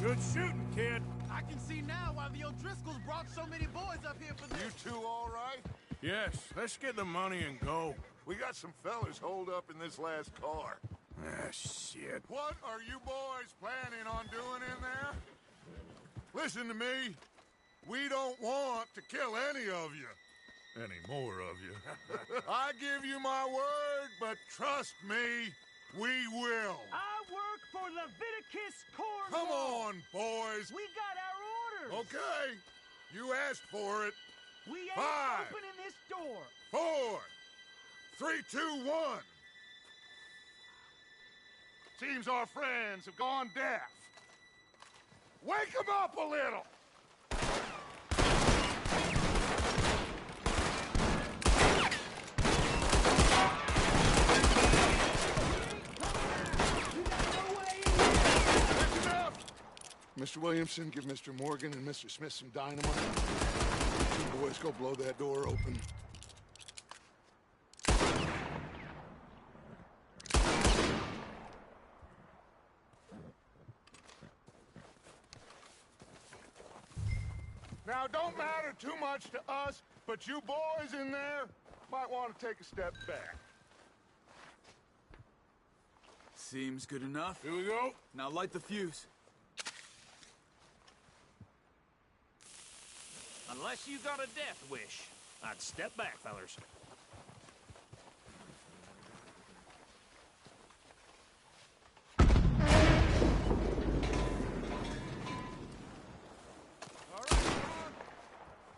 Good shooting, kid.
I can see now why the O'Driscolls brought so many boys up here for this.
You two all right?
Yes, let's get the money and go.
We got some fellas holed up in this last car.
Ah, shit.
What are you boys planning on doing in there? Listen to me. We don't want to kill any of you. Any more of you. I give you my word, but trust me, we will.
I work for Leviticus Cornwall.
Come on, boys.
We got our orders.
Okay. You asked for it.
We ain't
5,
opening this door.
4, 3, 2, 1. Seems our friends have gone deaf. Wake them up a little. Listen up. Mr. Williamson, give Mr. Morgan and Mr. Smith some dynamite. You boys go blow that door open. Now, it don't matter too much to us, but you boys in there might want to take a step back.
Seems good enough.
Here we go.
Now light the fuse.
Unless you got a death wish, I'd step back, fellers.
All right, John.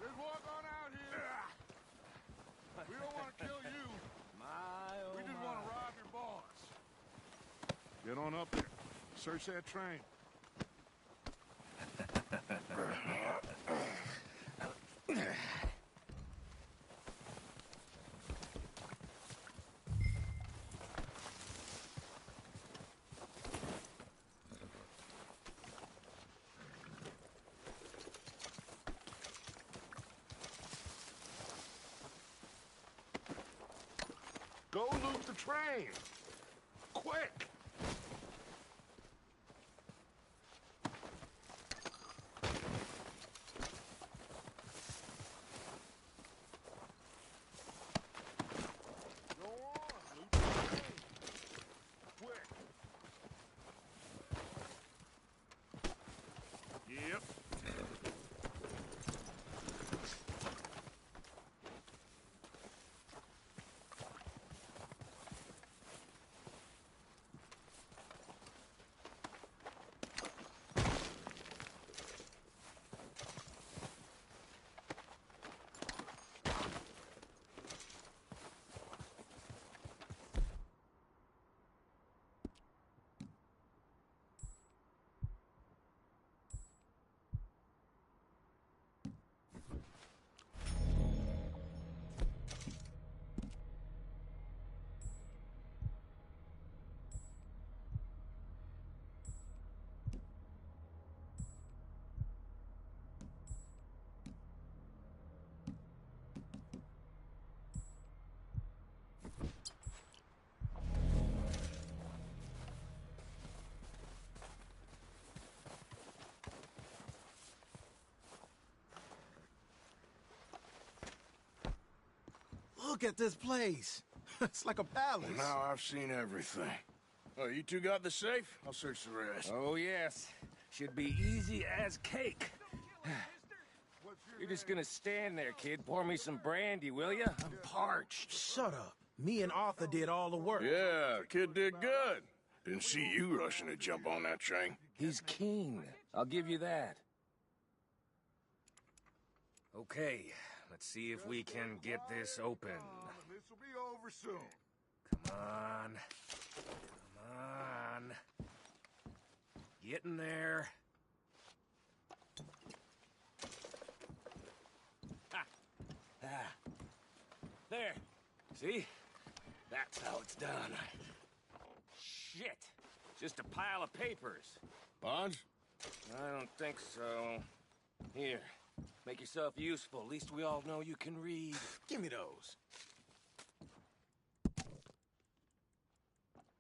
Just walk on out here. We don't want to kill you. We just want to rob your boss. Get on up there. Search that train. Go loot the train. Quick. Go on, loot the train. Quick.
Yep.
Look at this place. It's like a palace.
Well, now I've seen everything. Oh, you two got the safe? I'll search the rest.
Oh, yes. Should be easy as cake. You're just gonna stand there, kid. Pour me some brandy, will you? I'm parched.
Shut up. Me and Arthur did all the work.
Yeah, the kid did good. Didn't see you rushing to jump on that train.
He's keen. I'll give you that. Okay, let's see if we can get this open.
This'll be over soon.
Come on. Come on. Get in there. Ah. Ah. There. See? That's how it's done. Shit. Just a pile of papers.
Bonds?
I don't think so. Here. Make yourself useful. At least we all know you can read.
Give me those.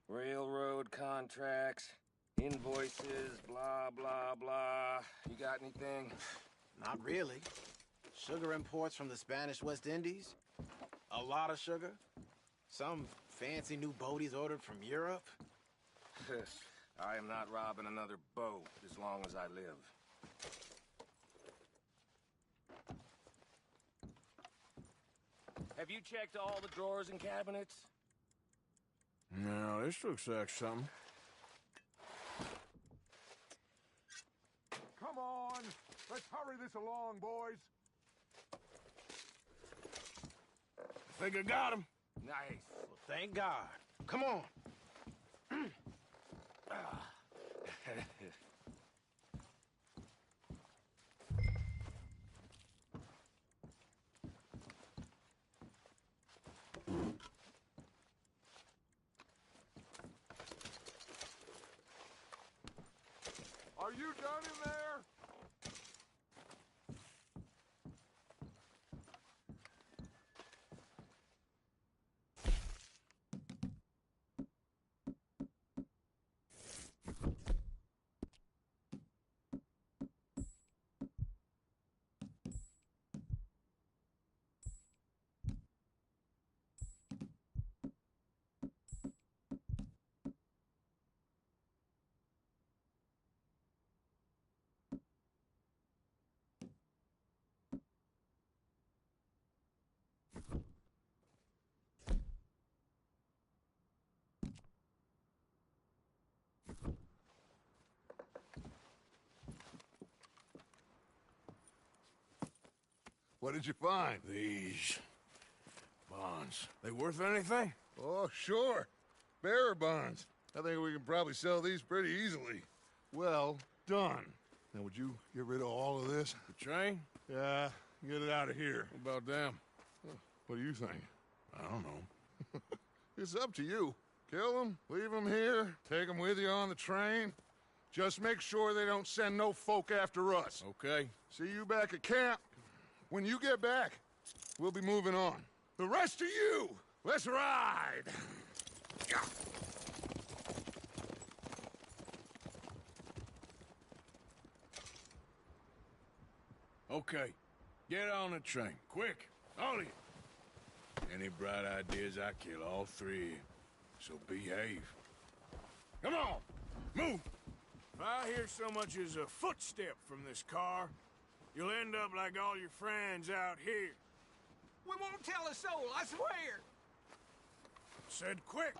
Railroad contracts, invoices, blah, blah, blah. You got anything?
Not really. Sugar imports from the Spanish West Indies. A lot of sugar. Some fancy new boat he's ordered from Europe.
I am not robbing another boat as long as I live. Have you checked all the drawers and cabinets?
No, this looks like something.
Come on! Let's hurry this along, boys.
I think I got him.
Nice.
Well, thank God. Come on.
Are you done in there?
What did you find? These bonds. They worth anything?
Oh, sure. Bearer bonds. I think we can probably sell these pretty easily.
Well done.
Now, would you get rid of all of this?
The train?
Yeah, get it out of here.
What about them?
What do you think?
I don't know.
It's up to you. Kill them, leave them here, take them with you on the train. Just make sure they don't send no folk after us.
Okay.
See you back at camp. When you get back, we'll be moving on. The rest of you, let's ride!
Okay. Get on the train. Quick. All of you. Any bright ideas, I kill all three of you. So behave. Come on! Move!
If I hear so much as a footstep from this car, you'll end up like all your friends out here.
We won't tell a soul, I swear!
Said quick.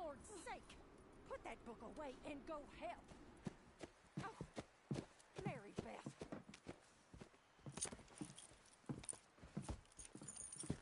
Lord's sake! Put that book away and go help! Oh, Mary Beth.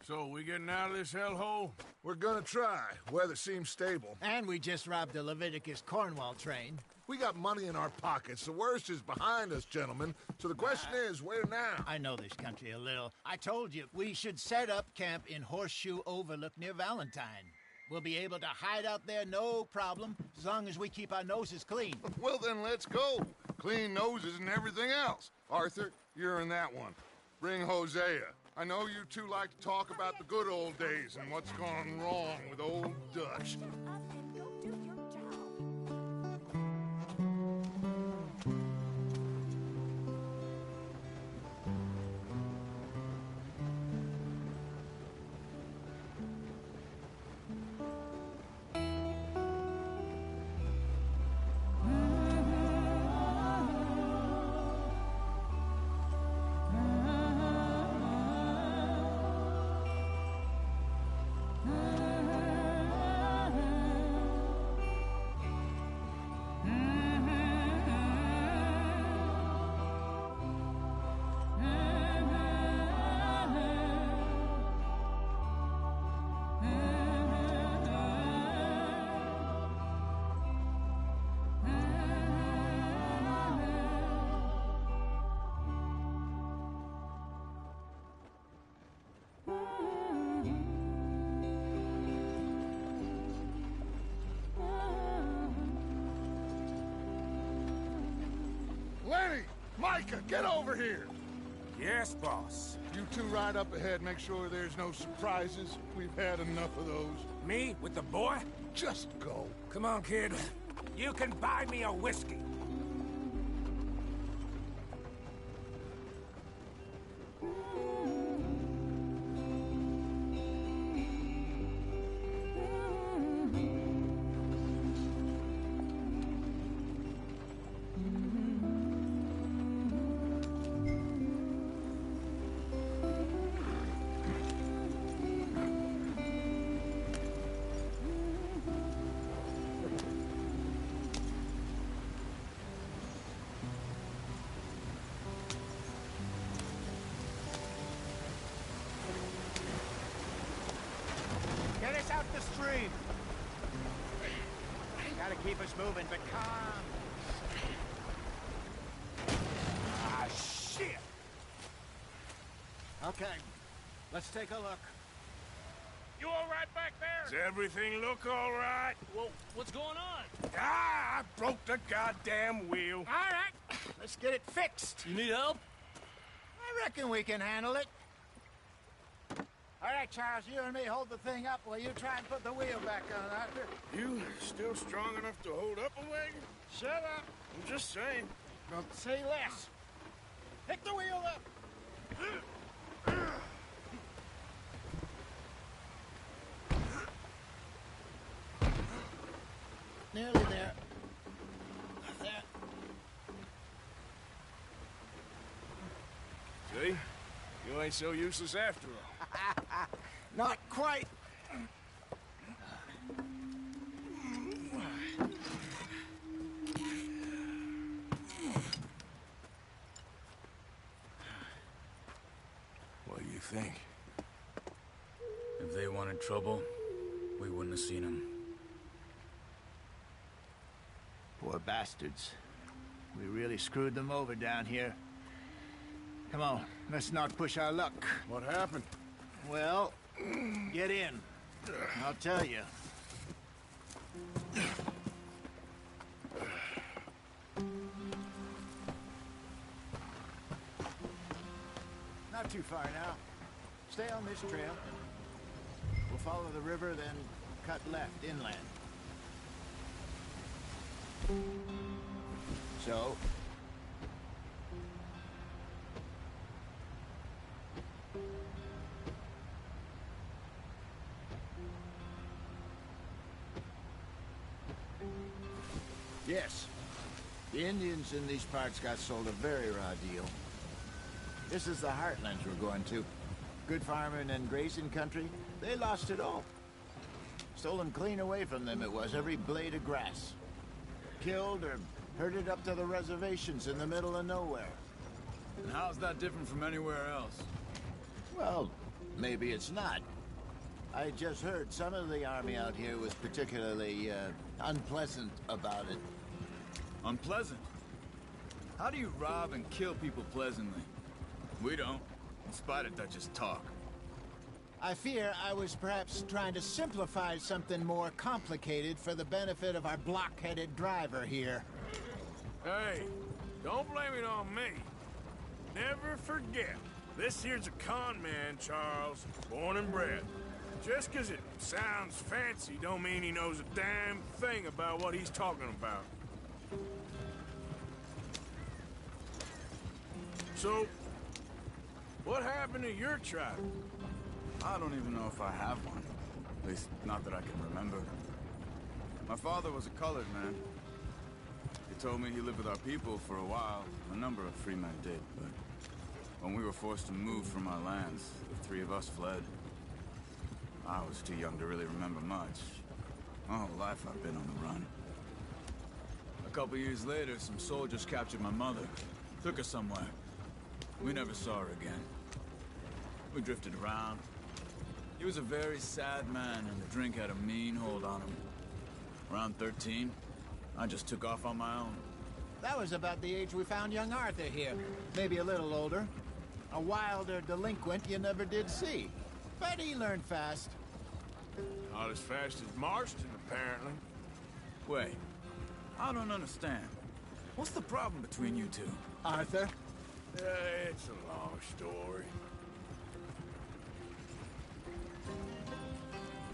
So, we getting out of this hellhole? We're gonna try. Weather seems stable.
And we just robbed the Leviticus Cornwall train.
We got money in our pockets. The worst is behind us, gentlemen. So the question is, where now?
I know this country a little. I told you, we should set up camp in Horseshoe Overlook near Valentine. We'll be able to hide out there, no problem, as long as we keep our noses clean.
Well, then let's go. Clean noses and everything else. Arthur, you're in that one. Bring Hosea. I know you two like to talk about the good old days and what's gone wrong with old Dutch. Lenny! Micah, get over here!
Yes, boss.
You two ride up ahead, make sure there's no surprises. We've had enough of those.
Me with the boy?
Just go.
Come on, kid. You can buy me a whiskey.
Get us out the stream. Gotta keep us moving, but calm.
Ah, shit!
Okay, let's take a look.
You all right back there? Does everything look all right?
Well, what's going on?
Ah, I broke the goddamn wheel.
All right, let's get it fixed.
You need help?
I reckon we can handle it. All right, Charles, you and me hold the thing up while you try and put the wheel back on, Arthur.
You still strong enough to hold up a wagon?
Shut up.
I'm just saying.
Don't say less. Pick the wheel up. Nearly there. There.
See? You ain't so useless after all.
Not quite.
What do you think?
If they wanted trouble, we wouldn't have seen them.
Poor bastards. We really screwed them over down here. Come on, let's not push our luck.
What happened?
Well, get in. I'll tell you. Not too far now. Stay on this trail. We'll follow the river, then cut left inland. So? Yes. The Indians in these parts got sold a very raw deal. This is the heartlands we're going to. Good farming and grazing country, they lost it all. Stolen clean away from them it was, every blade of grass. Killed or herded up to the reservations in the middle of nowhere.
And how's that different from anywhere else?
Well, maybe it's not. I just heard some of the army out here was particularly, unpleasant about it.
Unpleasant? How do you rob and kill people pleasantly? We don't, in spite of Dutch's talk.
I fear I was perhaps trying to simplify something more complicated for the benefit of our block-headed driver here.
Hey, don't blame it on me. Never forget, this here's a con man, Charles, born and bred. Just 'cause it sounds fancy don't mean he knows a damn thing about what he's talking about. So, what happened to your tribe?
I don't even know if I have one. At least, not that I can remember. My father was a colored man. He told me he lived with our people for a while. A number of free men did, but when we were forced to move from our lands, the three of us fled. I was too young to really remember much. My whole life I've been on the run. A couple years later, some soldiers captured my mother. Took her somewhere. We never saw her again. We drifted around. He was a very sad man, and the drink had a mean hold on him. Around 13, I just took off on my own.
That was about the age we found young Arthur here. Maybe a little older. A wilder delinquent you never did see. But he learned fast.
Not as fast as Marston, apparently.
Wait, I don't understand. What's the problem between you two?
Arthur?
It's a long story.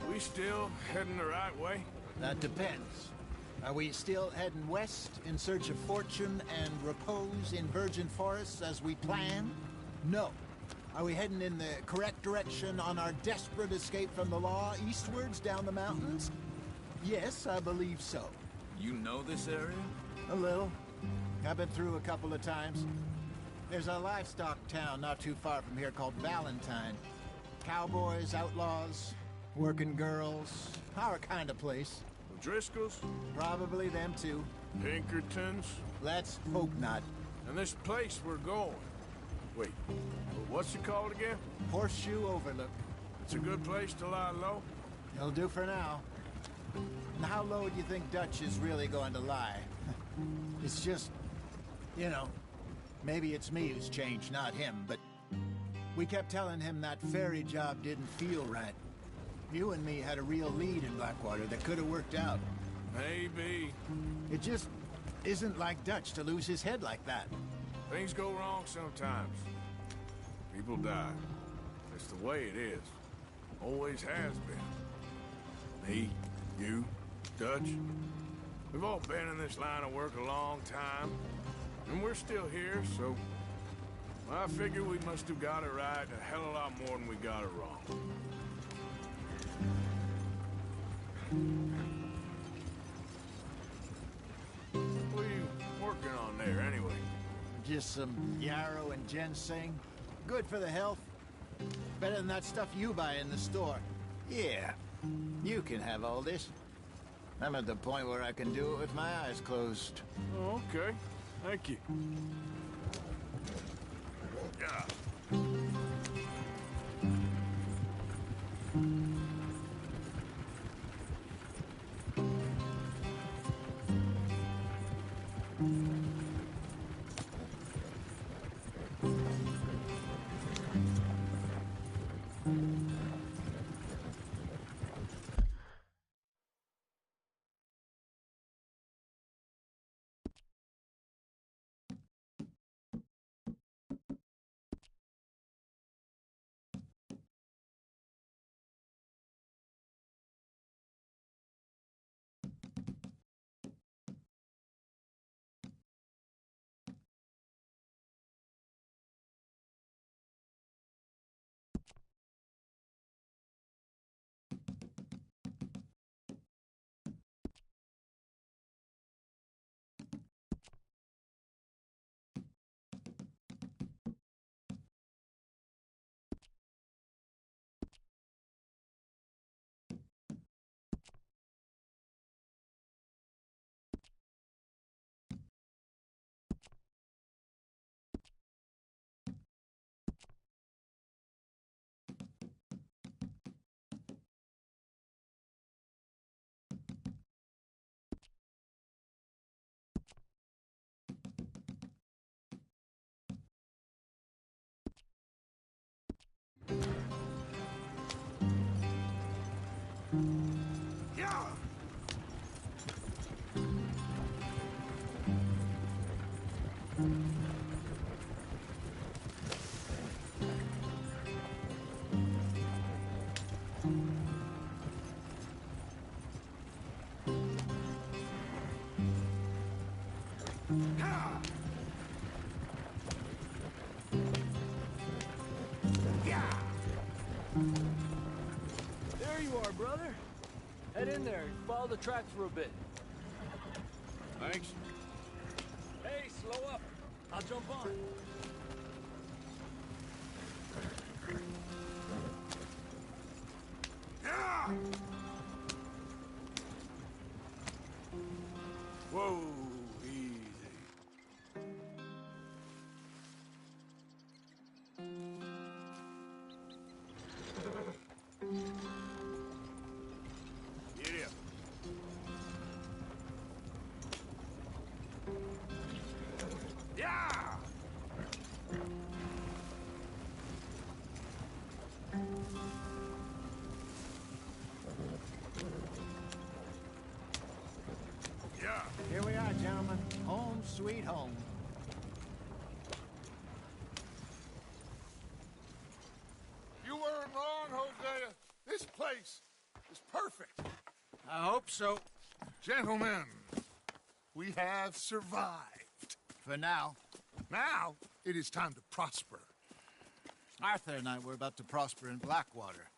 We still heading the right way?
That depends. Are we still heading west in search of fortune and repose in virgin forests as we planned? No. Are we heading in the correct direction on our desperate escape from the law eastwards down the mountains? Yes, I believe so.
You know this area?
A little. I've been through a couple of times. There's a livestock town not too far from here called Valentine. Cowboys, outlaws, working girls, our kind of place.
The Driscolls?
Probably them too.
Pinkertons?
Let's hope not.
And this place we're going. Wait, what's it called again?
Horseshoe Overlook.
It's a good place to lie low?
It'll do for now. And how low do you think Dutch is really going to lie? It's just, you know, maybe it's me who's changed, not him, but we kept telling him that ferry job didn't feel right. You and me had a real lead in Blackwater that could have worked out.
Maybe.
It just isn't like Dutch to lose his head like that.
Things go wrong sometimes. People die. It's the way it is. Always has been. Me, you, Dutch. We've all been in this line of work a long time. And we're still here, so I figure we must have got it right a hell of a lot more than we got it wrong. What are you working on there, anyway?
Just some yarrow and ginseng. Good for the health. Better than that stuff you buy in the store. Yeah, you can have all this. I'm at the point where I can do it with my eyes closed.
Oh, okay. Thank you. Yeah.
Head in there and follow the tracks for a bit.
Thanks.
Hey, slow up. I'll jump on.
Yeah! Whoa, easy. Get up. Yeah! Yeah.
Here we are, gentlemen. Home sweet home.
You weren't wrong, Hosea. This place is perfect.
I hope so.
Gentlemen, we have survived.
For now.
Now, it is time to prosper.
Arthur and I were about to prosper in Blackwater.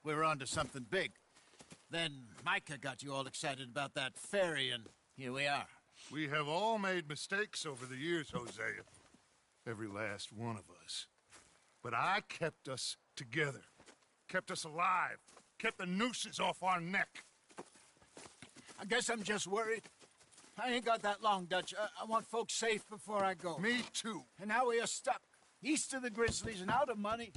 We were onto something big. Then Micah got you all excited about that ferry, and here we are.
We have all made mistakes over the years, Hosea. Every last one of us. But I kept us together. Kept us alive. Kept the nooses off our neck.
I guess I'm just worried. I ain't got that long, Dutch. I want folks safe before I go.
Me too.
And now we are stuck. East of the Grizzlies and out of money.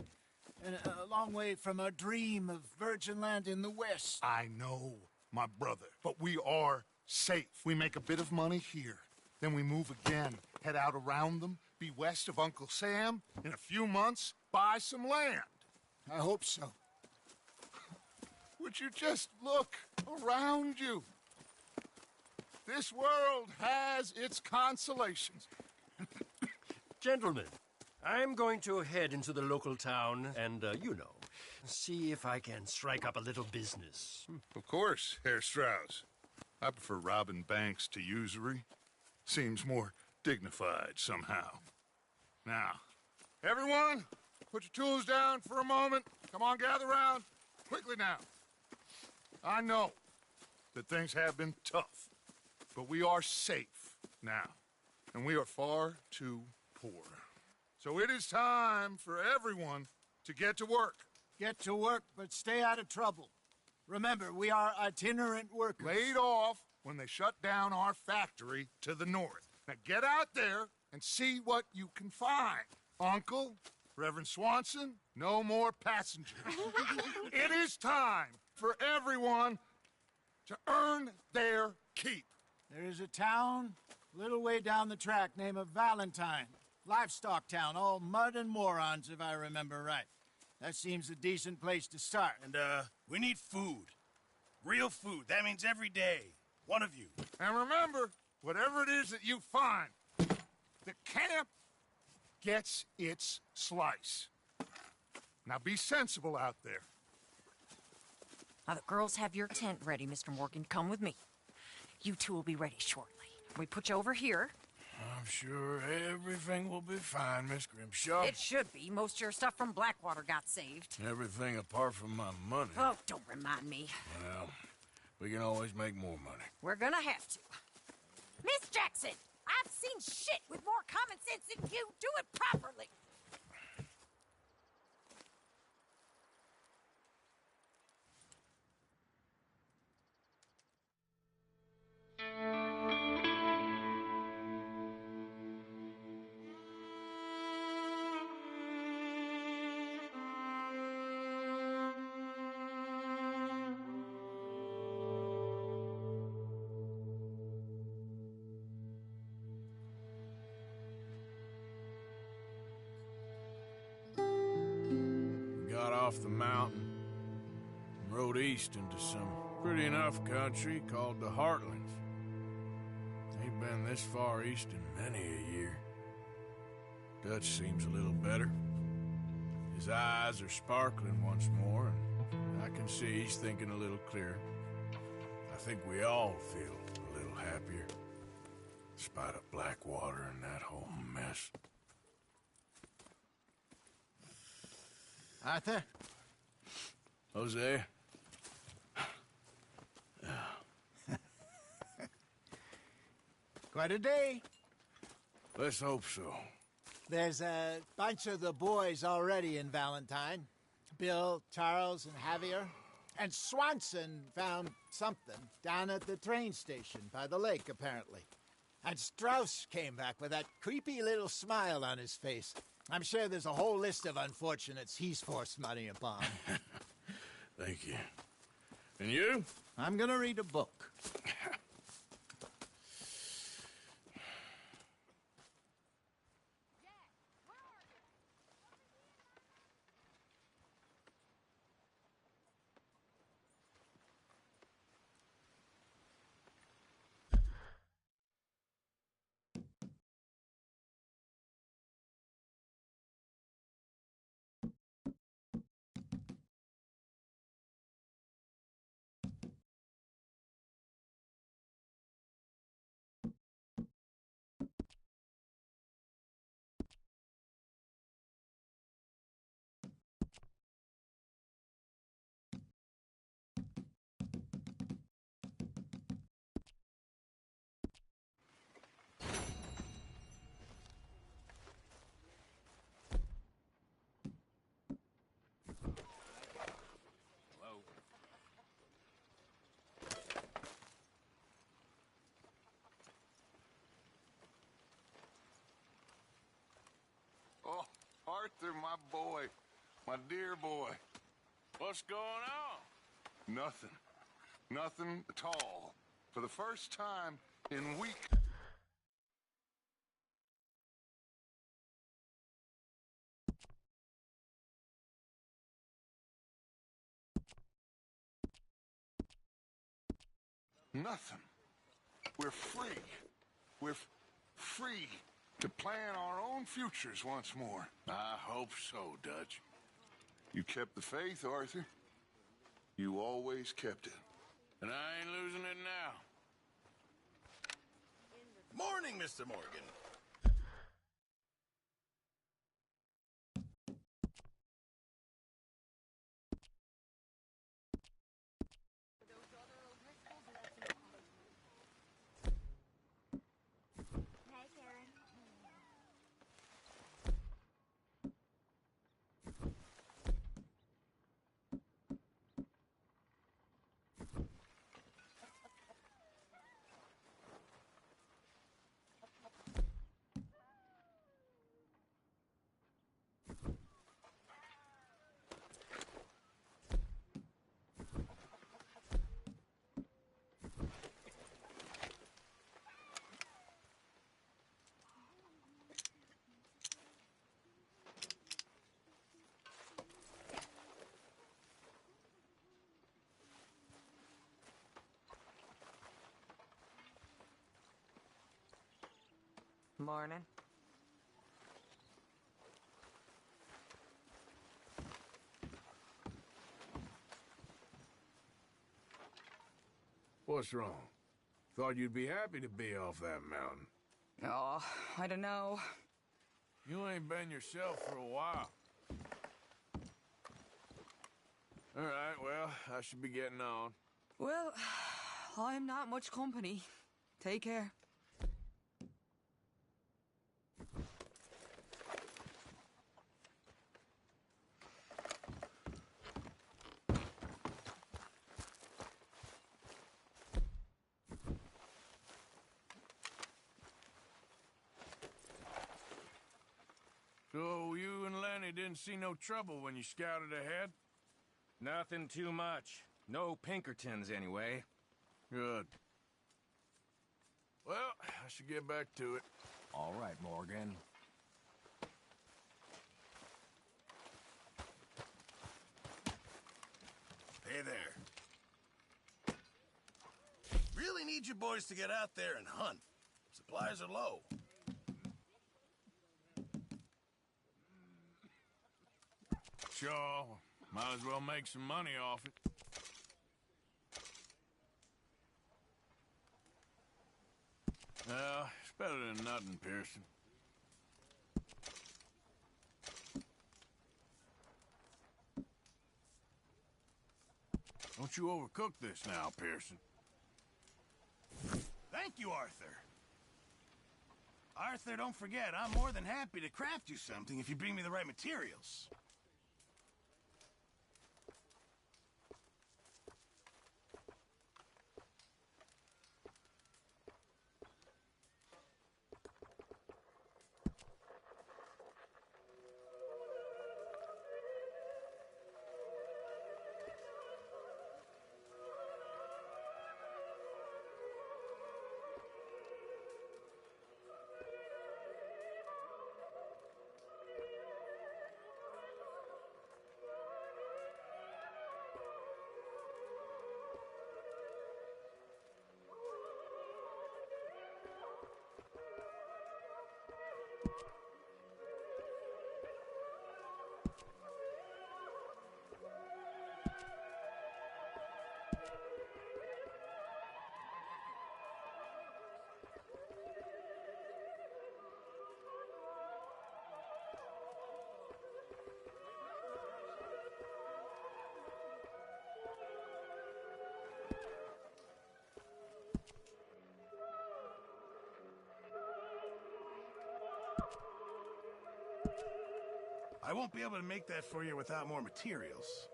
And a long way from our dream of virgin land in the west.
I know, my brother. But we are safe. We make a bit of money here. Then we move again. Head out around them. Be west of Uncle Sam. In a few months, buy some land.
I hope so.
Would you just look around you? This world has its consolations.
Gentlemen, I'm going to head into the local town and, see if I can strike up a little business.
Of course, Herr Strauss. I prefer robbing banks to usury. Seems more dignified somehow. Now, everyone, put your tools down for a moment. Come on, gather round. Quickly now. I know that things have been tough, but we are safe now, and we are far too poor. So it is time for everyone to get to work.
Get to work, but stay out of trouble. Remember, we are itinerant workers.
Laid off when they shut down our factory to the north. Now get out there and see what you can find. Uncle, Reverend Swanson, no more passengers. It is time for everyone to earn their keep.
There is a town a little way down the track named Valentine. Livestock town, all mud and morons, if I remember right. That seems a decent place to start.
And, we need food. Real food. That means every day. One of you.
And remember, whatever it is that you find, the camp gets its slice. Now be sensible out there.
Now, the girls have your tent ready, Mr. Morgan. Come with me. You two will be ready shortly. We put you over here.
I'm sure everything will be fine, Miss Grimshaw.
It should be. Most of your stuff from Blackwater got saved.
Everything apart from my money.
Oh, don't remind me.
Well, we can always make more money.
We're gonna have to. Miss Jackson, I've seen shit with more common sense than you. Do it properly.
Off the mountain and rode east into some pretty enough country called the Heartlands. Ain't been this far east in many a year. Dutch seems a little better. His eyes are sparkling once more, and I can see he's thinking a little clearer. I think we all feel a little happier, in spite of Blackwater and that whole mess.
Arthur?
Jose?
Quite a day.
Let's hope so.
There's a bunch of the boys already in Valentine. Bill, Charles, and Javier. And Swanson found something down at the train station by the lake, apparently. And Strauss came back with that creepy little smile on his face. I'm sure there's a whole list of unfortunates he's forced money upon.
Thank you. And you?
I'm gonna read a book.
Oh, Arthur, my boy. My dear boy. What's going on? Nothing. Nothing at all. For the first time in weeks. Nothing. We're free. We're free to plan our own futures once more. I hope so, Dutch. You kept the faith, Arthur. You always kept it. And I ain't losing it now.
Morning, Mr. Morgan.
Morning.
What's wrong? Thought you'd be happy to be off that mountain.
Oh, I don't know.
You ain't been yourself for a while. All right, well, I should be getting on.
Well, I'm not much company. Take care.
So you and Lenny didn't see no trouble when you scouted ahead?
Nothing too much. No Pinkertons, anyway.
Good. Well, I should get back to it.
All right, Morgan.
Hey there. Really need you boys to get out there and hunt. Supplies are low.
Sure. Might as well make some money off it. Well, it's better than nothing, Pearson. Don't you overcook this now, Pearson.
Thank you, Arthur. Arthur, don't forget, I'm more than happy to craft you something if you bring me the right materials. I won't be able to make that for you without more materials.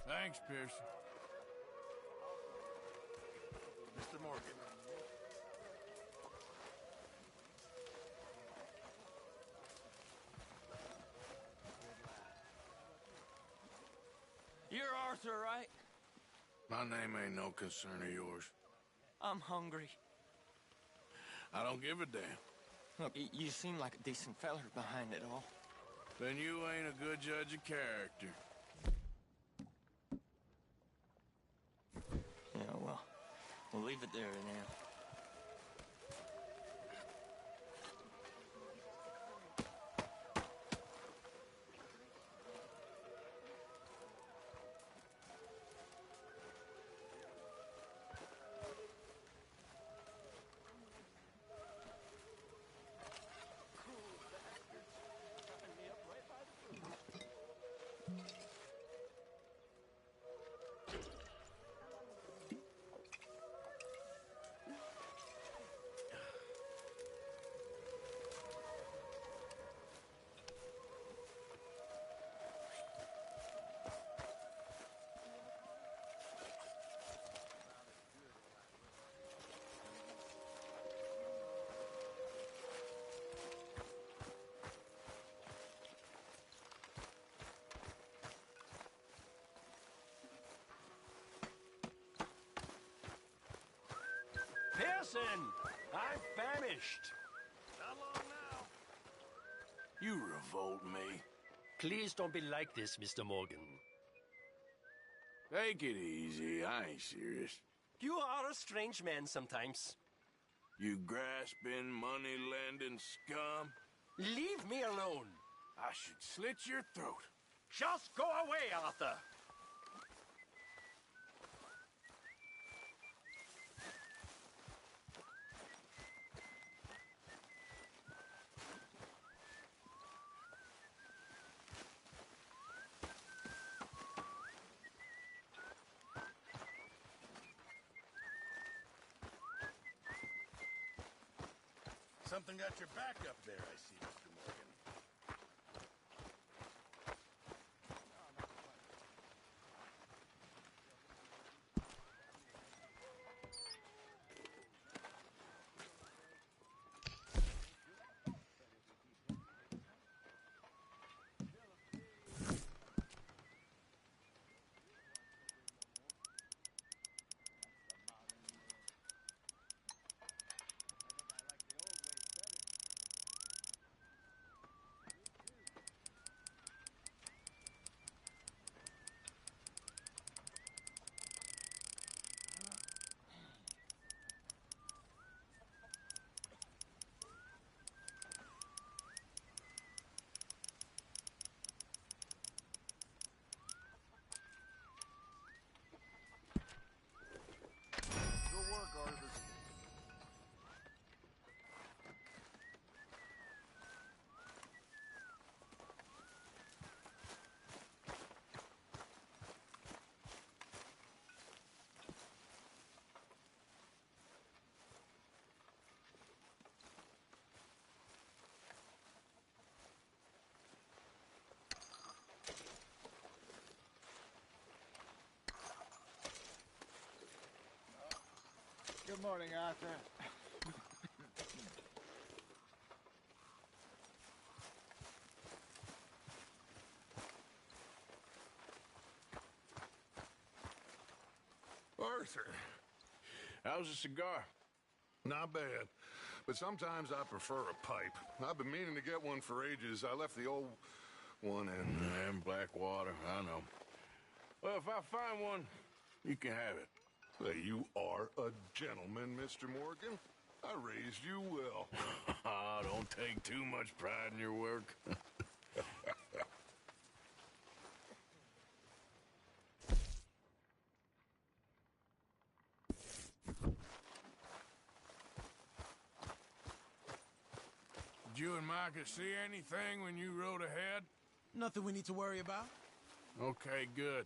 Thanks, Pearson.
Mr. Morgan.
You're Arthur, right?
My name ain't no concern of yours.
I'm hungry.
I don't give a damn.
Look, you seem like a decent feller behind it all.
Then you ain't a good judge of character.
Yeah, well, we'll leave it there now.
Pearson! I'm famished.
Not long now.
You revolt me.
Please don't be like this, Mr. Morgan.
Take it easy. I ain't serious.
You are a strange man sometimes.
You grasping, money-lending scum.
Leave me alone.
I should slit your throat.
Just go away, Arthur.
Something got your back up there, I see, Mr. Morgan.
Good morning, Arthur.
Arthur,
How's the cigar?
not bad. But sometimes I prefer a pipe. I've been meaning to get one for ages. I left the old one in
Blackwater, I know. Well, if I find one, you can have it.
Hey, you are a gentleman, Mr. Morgan. I raised you well.
Don't take too much pride in your work.
Did you and Micah see anything when you rode ahead?
Nothing we need to worry about.
Okay, good.